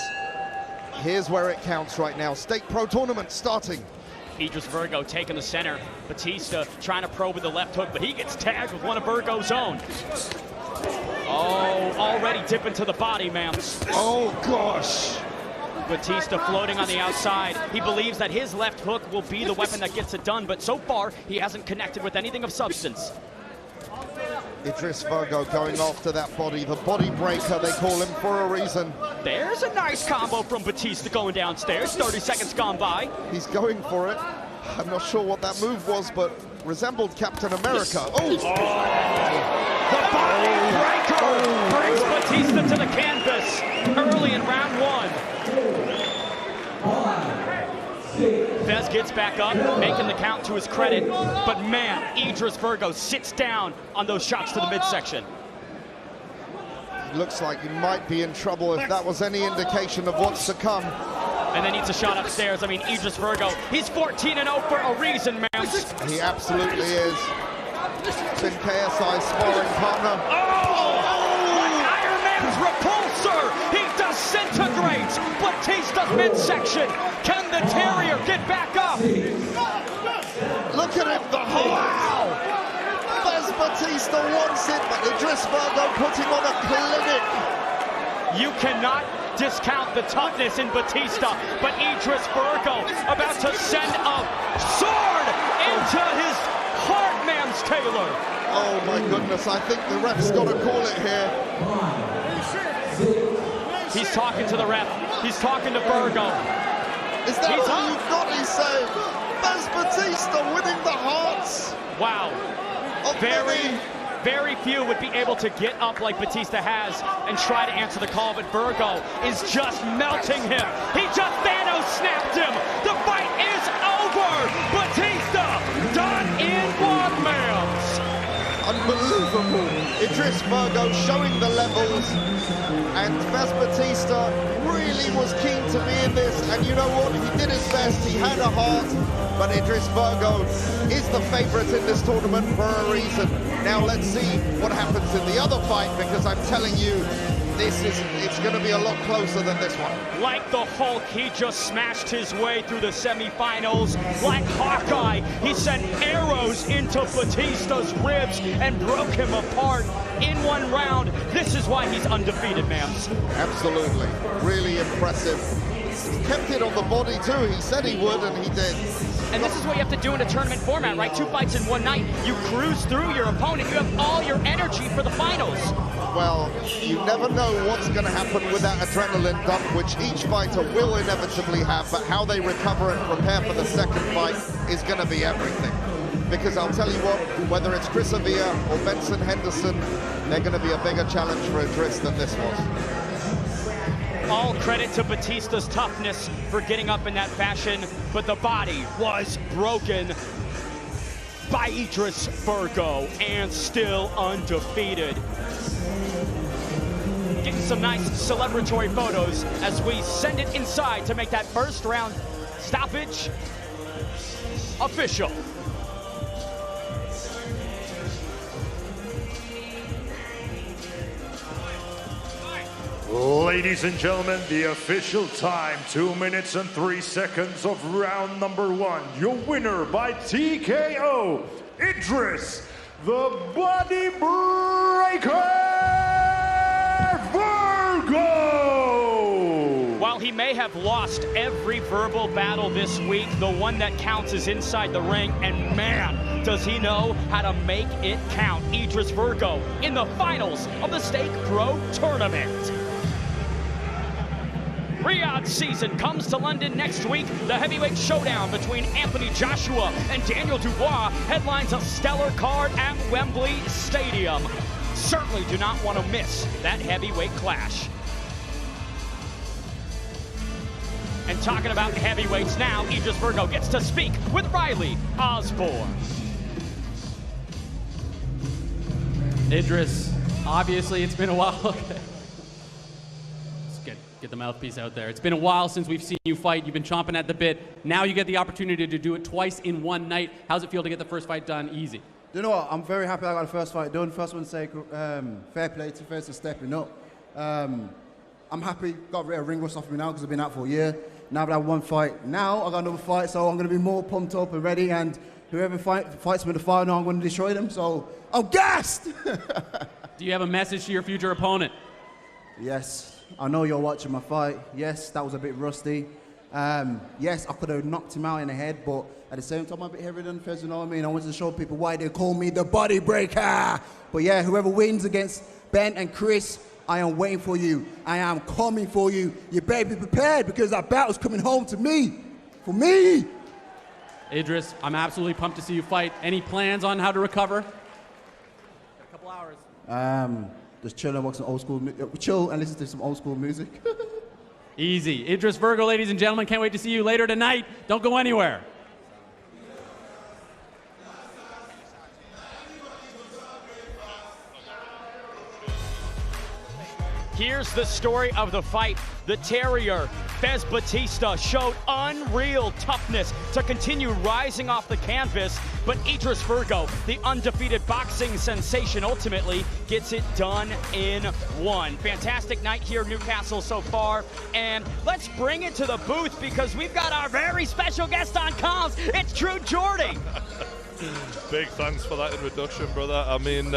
here's where it counts right now. State Pro Tournament starting. Idris Virgo taking the center. Batista trying to probe with the left hook, but he gets tagged with one of Virgo's own. Oh, already dipping to the body, ma'am. Oh, gosh. Batista floating on the outside. He believes that his left hook will be the weapon that gets it done, but so far, he hasn't connected with anything of substance. Idris Virgo going after that body, the body breaker, they call him for a reason. There's a nice combo from Batista going downstairs. 30 seconds gone by. He's going for it. I'm not sure what that move was, but resembled Captain America. Oh! The body breaker brings Batista to the canvas early in round 1. Fez gets back up, making the count to his credit, but man, Idris Virgo sits down on those shots to the midsection. Looks like he might be in trouble if that was any indication of what's to come. And then needs a shot upstairs. I mean, Idris Virgo, he's 14-0 for a reason, man. He absolutely is. Been KSI's sparring partner. Like Iron Man's repulsor, he disintegrates Batista's midsection. Can the Terrier get back up? Look at him, the wow! Fez Batista wants it, but Idris Virgo putting on a clinic. You cannot discount the toughness in Batista, but Idris Virgo about to send a sword into his heart, Mams Taylor. Oh my goodness, I think the ref's got to call it here. He's talking to the ref. He's talking to Virgo. Is that all you've got, he's saying? Fez Batista winning the hearts. Wow. Very few would be able to get up like Batista has and try to answer the call, but Virgo is just melting him. He just Thanos snapped him. The fight is over. Batista done in 1, Mams. Unbelievable. Idris Virgo showing the levels, and Fez Batista really was keen to be in this, and you know what? He did his best. He had a heart, but Idris Virgo is the favorite in this tournament for a reason. Now let's see what happens in the other fight, because I'm telling you, it's going to be a lot closer than this one. Like the Hulk, he just smashed his way through the semifinals. Like Hawkeye, he sent arrows into Batista's ribs and broke him apart in 1 round. This is why he's undefeated, Mams. Absolutely. Really impressive. He kept it on the body too. He said he would, and he did. And this is what you have to do in a tournament format, right? 2 fights in one night. You cruise through your opponent. You have all your energy for the finals. Well, you never know what's going to happen with that adrenaline dump, which each fighter will inevitably have, but how they recover and prepare for the second fight is going to be everything. Because I'll tell you what, whether it's Chris Avia or Benson Henderson, they're going to be a bigger challenge for Idris than this was. All credit to Batista's toughness for getting up in that fashion, but the body was broken by Idris Virgo and still undefeated. Getting some nice celebratory photos as we send it inside to make that first round stoppage official. Ladies and gentlemen, the official time, 2 minutes and 3 seconds of round number 1. Your winner by TKO, Idris, the Body Breaker Virgo! While he may have lost every verbal battle this week, the one that counts is inside the ring, and man, does he know how to make it count. Idris Virgo in the finals of the Stake Pro Tournament. Riyadh season comes to London next week. The heavyweight showdown between Anthony Joshua and Daniel Dubois headlines a stellar card at Wembley Stadium. Certainly do not want to miss that heavyweight clash. And talking about heavyweights now, Idris Virgo gets to speak with Riley Osborne. Idris, obviously it's been a while. Get the mouthpiece out there. It's been a while since we've seen you fight. You've been chomping at the bit. Now you get the opportunity to do it twice in one night. How's it feel to get the first fight done easy? You know what? I'm very happy I got the first fight done. First one, say fair play to first and stepping up. I'm happy. Got rid of ring rust off me now because I've been out for a year. Now that I have one fight, now I got another fight, so I'm going to be more pumped up and ready. And whoever fights me in the final, I'm going to destroy them. So I'm gassed. Do you have a message to your future opponent? Yes. I know you're watching my fight. Yes, that was a bit rusty. Yes, I could have knocked him out in the head, but at the same time, I'm a bit heavier than Fez, you know what I mean? I wanted to show people why they call me the Body Breaker. But yeah, whoever wins against Ben and Chris, I am waiting for you. I am coming for you. You better be prepared because that battle's coming home to me. For me. Idris, I'm absolutely pumped to see you fight. Any plans on how to recover? A couple hours. Just chill and watch some old school chill and listen to some old school music. Easy. Idris Virgo, ladies and gentlemen, can't wait to see you later tonight. Don't go anywhere. Here's the story of the fight. The Terrier, Fez Batista, showed unreal toughness to continue rising off the canvas, but Idris Virgo, the undefeated boxing sensation, ultimately gets it done in one. Fantastic night here in Newcastle so far, and let's bring it to the booth because we've got our very special guest on comms. It's True Jordy. Big thanks for that introduction, brother. I mean,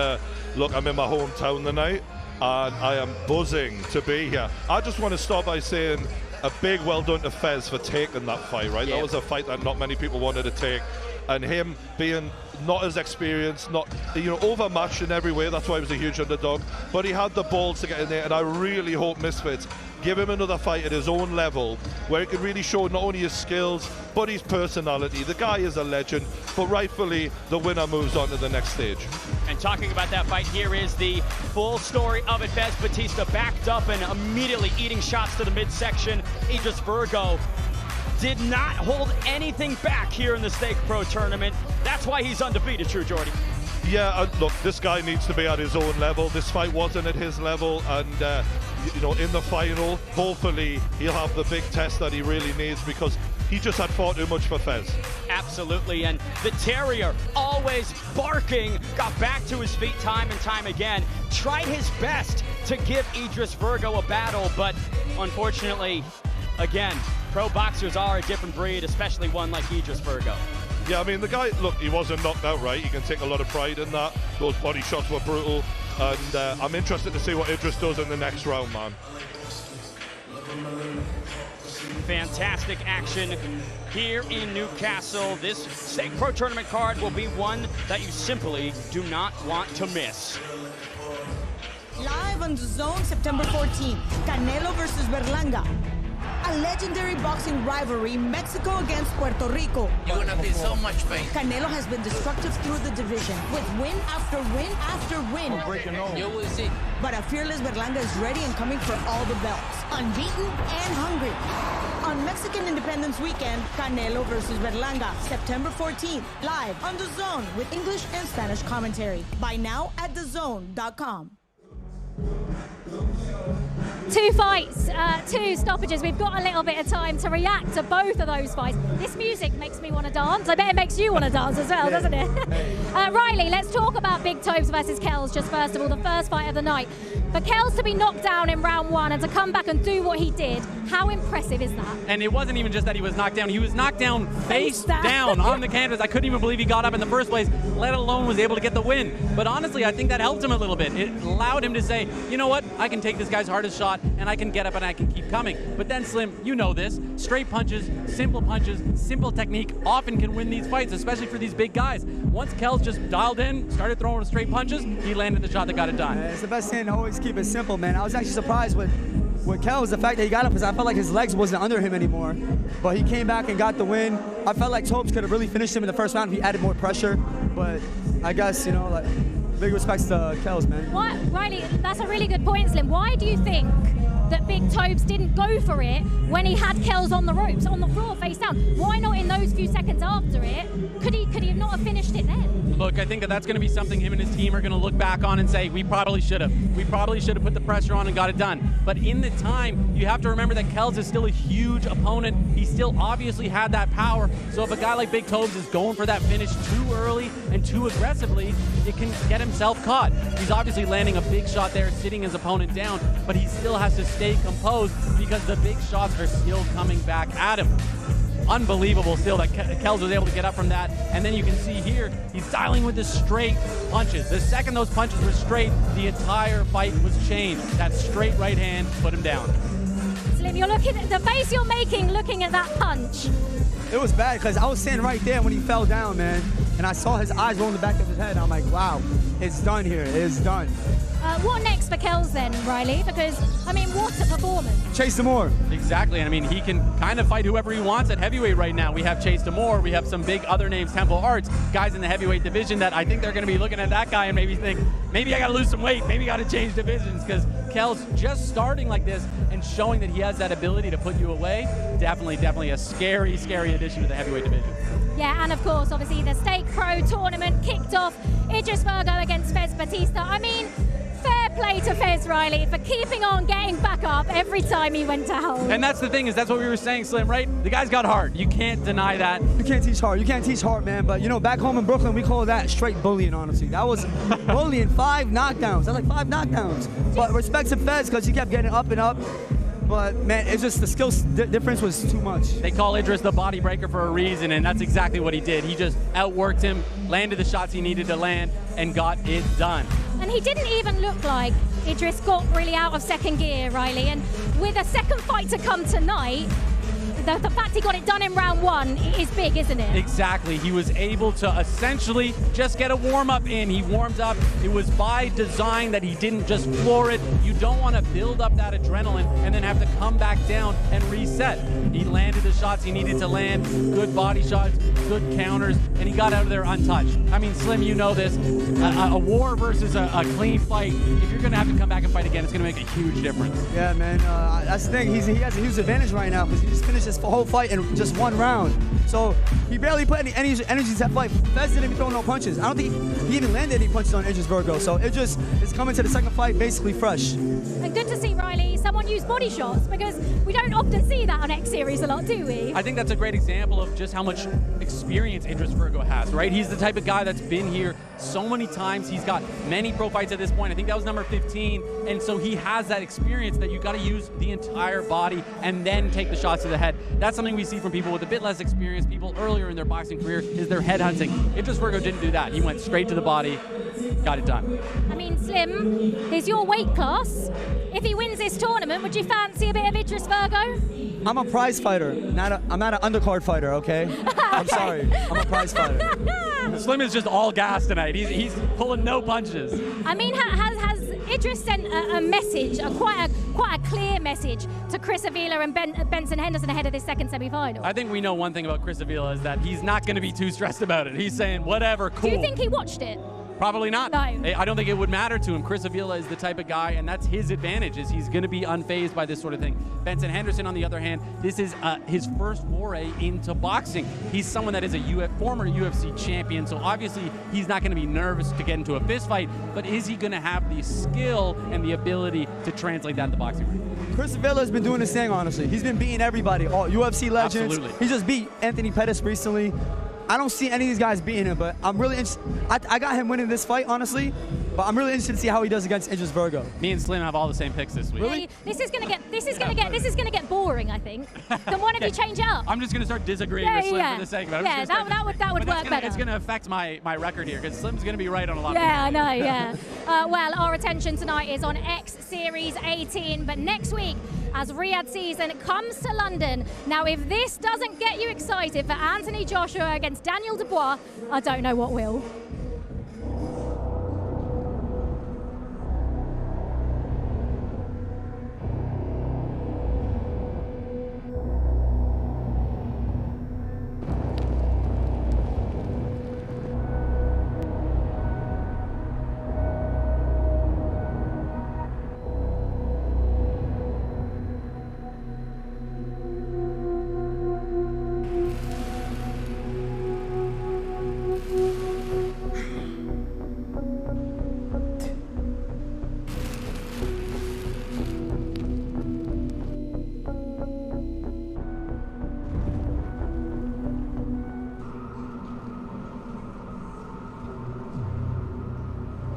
look, I'm in my hometown tonight, and I am buzzing to be here. I just want to start by saying a big well done to Fez for taking that fight, right? That was a fight that not many people wanted to take, and him being not as experienced, not, you know, overmatched in every way. That's why he was a huge underdog, but he had the balls to get in there, and I really hope Misfits give him another fight at his own level where he can really show not only his skills but his personality. The guy is a legend, but rightfully the winner moves on to the next stage. And talking about that fight, here is the full story of it. Fez Batista backed up and immediately eating shots to the midsection. Idris Virgo did not hold anything back here in the Stake Pro Tournament. That's why he's undefeated, True Jordy. Yeah, look, this guy needs to be at his own level. This fight wasn't at his level, and you know, in the final, hopefully he'll have the big test that he really needs because he just had fought too much for Fez. Absolutely, and the Terrier, always barking, got back to his feet time and time again, tried his best to give Idris Virgo a battle, but unfortunately, again, pro boxers are a different breed, especially one like Idris Virgo. Yeah, I mean, the guy, look, he wasn't knocked out, right? He can take a lot of pride in that. Those body shots were brutal. And I'm interested to see what Idris does in the next round, man. Fantastic action here in Newcastle. This Stake Pro Tournament card will be one that you simply do not want to miss. Live on DAZN September 14th, Canelo versus Berlanga. A legendary boxing rivalry, Mexico against Puerto Rico. You're gonna feel so much pain. Canelo has been destructive through the division, with win after win after win. You will see. But a fearless Berlanga is ready and coming for all the belts, unbeaten and hungry. On Mexican Independence Weekend, Canelo versus Berlanga, September 14th, live on DAZN with English and Spanish commentary. Buy now at DAZN.com. 2 fights, 2 stoppages. We've got a little bit of time to react to both of those fights. This music makes me want to dance. I bet it makes you want to dance as well, doesn't it? Riley, let's talk about Big Tobz versus Kelz just first of all, the first fight of the night. For Kelz to be knocked down in round 1 and to come back and do what he did, how impressive is that? And it wasn't even just that he was knocked down. He was knocked down face down on the canvas. I couldn't even believe he got up in the first place, let alone was able to get the win. But honestly, I think that helped him a little bit. It allowed him to say, you know what, I can take this guy's hardest shot and I can get up and I can keep coming. But then Slim, you know this, straight punches, simple technique often can win these fights, especially for these big guys. Once Kelz just dialed in, started throwing straight punches, he landed the shot that got it done. It's the best thing to always keep it simple, man. I was actually surprised with Kelz, the fact that he got up, because I felt like his legs wasn't under him anymore. But he came back and got the win. I felt like Tobz could have really finished him in the first round if he added more pressure. But I guess, you know, like, big respects to Kelz, man. Why, Riley, that's a really good point, Slim. Why do you think that Big Tobz didn't go for it when he had Kelz on the ropes, on the floor, face down? Why not in those few seconds after it? Could he not have finished it then? Look, I think that's going to be something him and his team are going to look back on and say, we probably should have. We probably should have put the pressure on and got it done. But in the time, you have to remember that Kelz is still a huge opponent. He still obviously had that power. So if a guy like Big Tobz is going for that finish too early and too aggressively, it can get himself caught. He's obviously landing a big shot there, sitting his opponent down, but he still has to stay composed because the big shots are still coming back at him. Unbelievable still that Kelz was able to get up from that. And then you can see here, he's dialing with the straight punches. The second those punches were straight, the entire fight was changed. That straight right hand put him down. Slim, you're looking at the face you're making looking at that punch. It was bad because I was standing right there when he fell down, man. And I saw his eyes roll in the back of his head. And I'm like, wow, it's done here. It's done. What next for Kelz then, Riley? Because, I mean, what a performance. Chase Demore. Exactly, and I mean, he can kind of fight whoever he wants at heavyweight right now. We have Chase Demore, we have some big other names, Temple Arts, guys in the heavyweight division that I think they're going to be looking at that guy and maybe think, maybe I got to lose some weight, maybe got to change divisions, because Kelz just starting like this and showing that he has that ability to put you away, definitely a scary addition to the heavyweight division. Yeah, and of course, obviously, the Stake Pro tournament kicked off. Idris Virgo against Batista. I mean, fair play to Fez, Riley, for keeping on getting back up every time he went down. And that's the thing, is that's what we were saying, Slim, right? The guy's got heart. You can't deny that. You can't teach heart. You can't teach heart, man. But, you know, back home in Brooklyn, we call that straight bullying, honestly. That was bullying, 5 knockdowns. That's like 5 knockdowns. But respect to Fez, because he kept getting up and up. But, man, it's just the skill difference was too much. They call Idris the body breaker for a reason, and that's exactly what he did. He just outworked him, landed the shots he needed to land, and got it done. And he didn't even look like Idris got really out of second gear, Riley. And with a second fight to come tonight, the fact he got it done in round 1 is big, isn't it? Exactly. He was able to essentially just get a warm-up in. He warmed up. It was by design that he didn't just floor it. You don't want to build up that adrenaline and then have to come back down and reset. He landed the shots he needed to land, good body shots, good counters, and he got out of there untouched. I mean, Slim, you know this. A war versus a clean fight, if you're going to have to come back and fight again, it's going to make a huge difference. Yeah, man. That's the thing. He has a huge advantage right now because he just finished his whole fight in just 1 round. So he barely put any energy to that fight. Fez didn't even throw no punches. I don't think he even landed any punches on Idris Virgo. So Idris is coming to the second fight basically fresh. And good to see, Riley, someone use body shots, because we don't often see that on X Series a lot, do we? I think that's a great example of just how much experience Idris Virgo has, right? He's the type of guy that's been here so many times. He's got many pro fights at this point. I think that was number 15. And so he has that experience that you got to use the entire body and then take the shots to the head. That's something we see from people with a bit less experience, people earlier in their boxing career, is their head hunting. Idris Virgo didn't do that. He went straight to the body, got it done. I mean, Slim, is your weight class. If he wins this tournament, would you fancy a bit of Idris Virgo? I'm a prize fighter. I'm not an undercard fighter, okay? I'm sorry. I'm a prize fighter. Slim is just all gas tonight. He's pulling no punches. I mean, has Idris sent a message, quite a clear message to Chris Avila and Benson Henderson ahead of this second semi-final? I think we know one thing about Chris Avila is that he's not going to be too stressed about it. He's saying, whatever, cool. Do you think he watched it? Probably not. No. I don't think it would matter to him. Chris Avila is the type of guy, and that's his advantage, is he's going to be unfazed by this sort of thing. Benson Henderson, on the other hand, this is his first foray into boxing. He's someone that is a former UFC champion, so obviously he's not going to be nervous to get into a fist fight, but is he going to have the skill and the ability to translate that in the boxing ring? Chris Avila has been doing his thing, honestly. He's been beating everybody, all UFC legends. Absolutely. He just beat Anthony Pettis recently. I don't see any of these guys beating him, but I'm really interested. I got him winning this fight, honestly, but I'm really interested to see how he does against Idris Virgo. Me and Slim have all the same picks this week. Really? This is gonna get boring, I think. Can one of you change it up? I'm just going to start disagreeing with Slim for the sake of it. Yeah, that would work better. It's going to affect my record here, because Slim's going to be right on a lot of I know, yeah. Well, our attention tonight is on X Series 18, but next week, as Riyadh season comes to London. Now, if this doesn't get you excited for Anthony Joshua against Daniel Dubois, I don't know what will.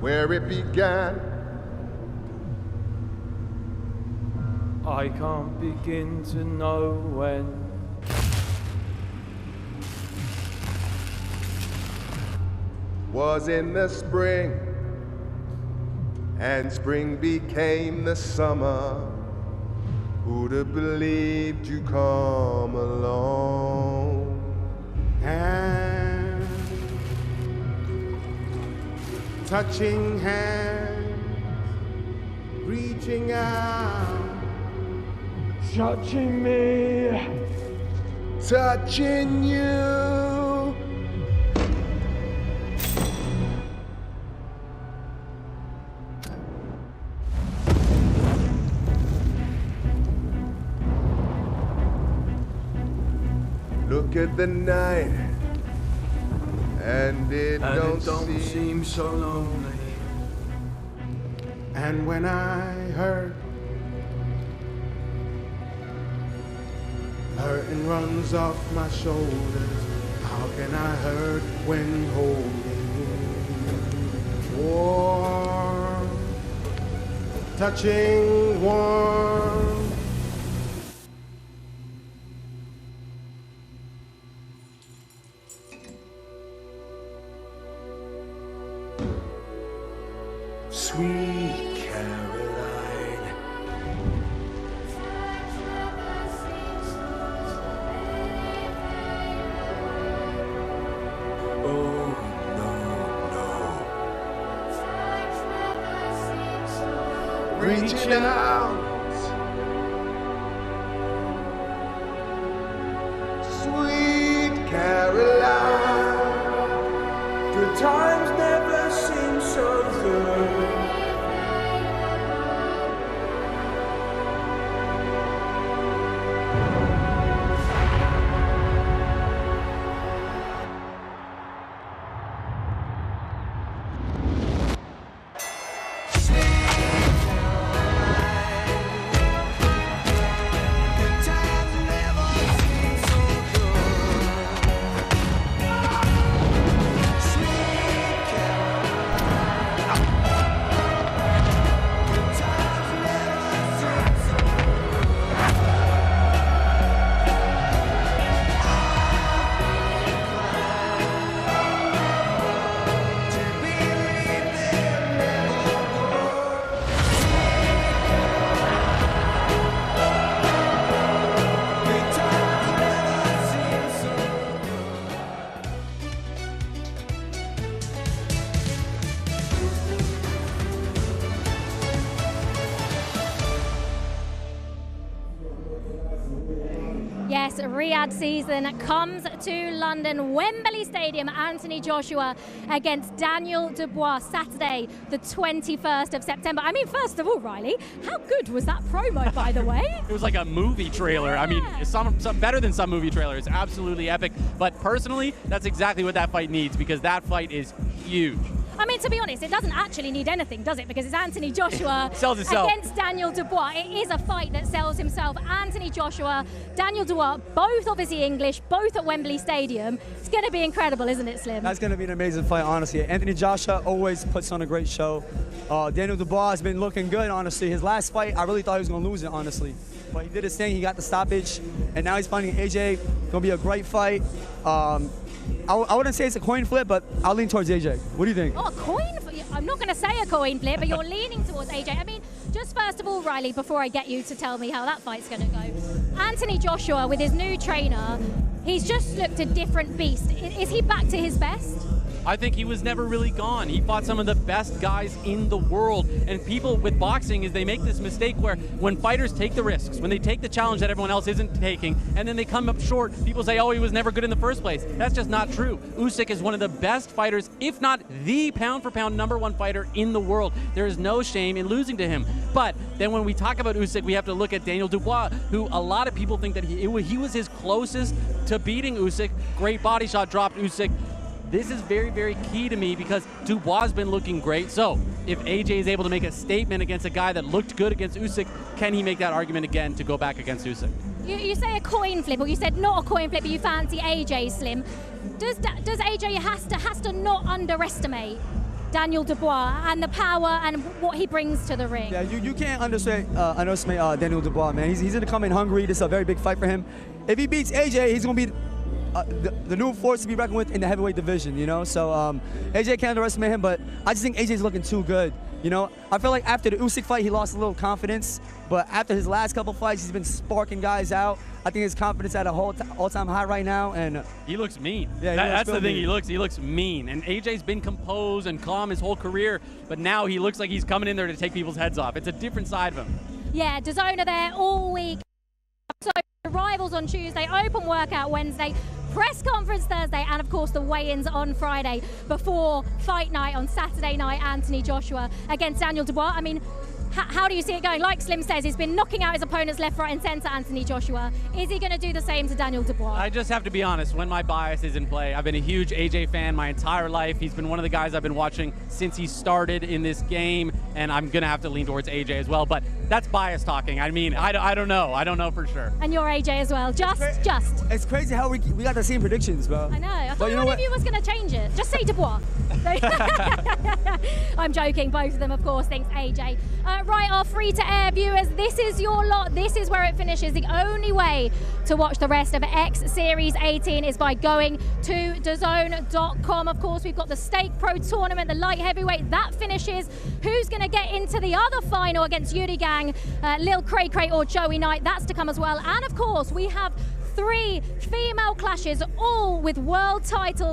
Where it began, I can't begin to know when. Was in the spring, and spring became the summer. Who'd have believed you come along? And touching hands, reaching out, touching me, touching you. Look at the night, and it don't seem so lonely. and when I hurt, hurting runs off my shoulders. How can I hurt when holding warm, touching warm? Sweet Caroline. Oh, no, no. Reaching out. Sweet Caroline. Good times never seem so good. Riyadh season comes to London, Wembley Stadium. Anthony Joshua against Daniel Dubois, Saturday, the 21st of September. I mean, first of all, Riley, how good was that promo, by the way? It was like a movie trailer. I mean, some better than some movie trailers. Absolutely epic. But personally, that's exactly what that fight needs, because that fight is huge. I mean, to be honest, it doesn't actually need anything, does it? Because it's Anthony Joshua sells itself against Daniel Dubois. It is a fight that sells himself. Anthony Joshua, Daniel Dubois, both obviously English, both at Wembley Stadium. It's going to be incredible, isn't it, Slim? That's going to be an amazing fight, honestly. Anthony Joshua always puts on a great show. Daniel Dubois has been looking good, honestly. His last fight, I really thought he was going to lose it, honestly. But he did his thing. He got the stoppage, and now he's fighting AJ. Going to be a great fight. I wouldn't say it's a coin flip, but I'll lean towards AJ. What do you think? Oh, a coin flip? I'm not going to say a coin flip, but you're leaning towards AJ. I mean, just first of all, Riley, before I get you to tell me how that fight's going to go, Anthony Joshua, with his new trainer, he's just looked a different beast. Is he back to his best? I think he was never really gone. He fought some of the best guys in the world. And people with boxing is they make this mistake where when fighters take the risks, when they take the challenge that everyone else isn't taking, and then they come up short, people say, oh, he was never good in the first place. That's just not true. Usyk is one of the best fighters, if not the pound-for-pound #1 fighter in the world. There is no shame in losing to him. But then when we talk about Usyk, we have to look at Daniel Dubois, who a lot of people think that he was his closest to beating Usyk. Great body shot dropped Usyk. This is very, very key to me because Dubois has been looking great. So if AJ is able to make a statement against a guy that looked good against Usyk, can he make that argument again to go back against Usyk? You say a coin flip, or you said not a coin flip, but you fancy AJ, Slim. Does AJ has to not underestimate Daniel Dubois and the power and what he brings to the ring? Yeah, you can't underestimate Daniel Dubois, man. He's going to come in hungry. This is a very big fight for him. If he beats AJ, he's going to be the new force to be reckoned with in the heavyweight division, you know? So AJ can't underestimate him, but I just think AJ's looking too good, you know? I feel like after the Usyk fight, he lost a little confidence, but after his last couple fights, he's been sparking guys out. I think his confidence at a all-time high right now, and he looks mean. Yeah, that's the thing. He looks mean, and AJ's been composed and calm his whole career, but now he looks like he's coming in there to take people's heads off. It's a different side of him. Yeah, DAZN are there all week. So rivals on Tuesday, open workout Wednesday, press conference Thursday, and of course the weigh-ins on Friday before fight night on Saturday night. Anthony Joshua against Daniel Dubois. I mean, how do you see it going? Like Slim says, he's been knocking out his opponents left, right and centre, Anthony Joshua. Is he going to do the same to Daniel Dubois? I just have to be honest, when my bias is in play, I've been a huge AJ fan my entire life. He's been one of the guys I've been watching since he started in this game, and I'm going to have to lean towards AJ as well. But that's bias talking. I mean, I don't know. I don't know for sure. And you're AJ as well. Just. It's crazy how we got the same predictions, bro. I know. I thought one of you was going to change it. Just say Dubois. I'm joking. Both of them, of course, thinks AJ. Right, our free-to-air viewers, this is your lot. This is where it finishes. The only way to watch the rest of X Series 18 is by going to DAZN.com. Of course, we've got the Stake Pro Tournament, the light heavyweight. That finishes. Who's going to get into the other final against Yuri Gang, Lil Cray Cray or Joey Knight? That's to come as well. And, of course, we have 3 female clashes, all with world titles.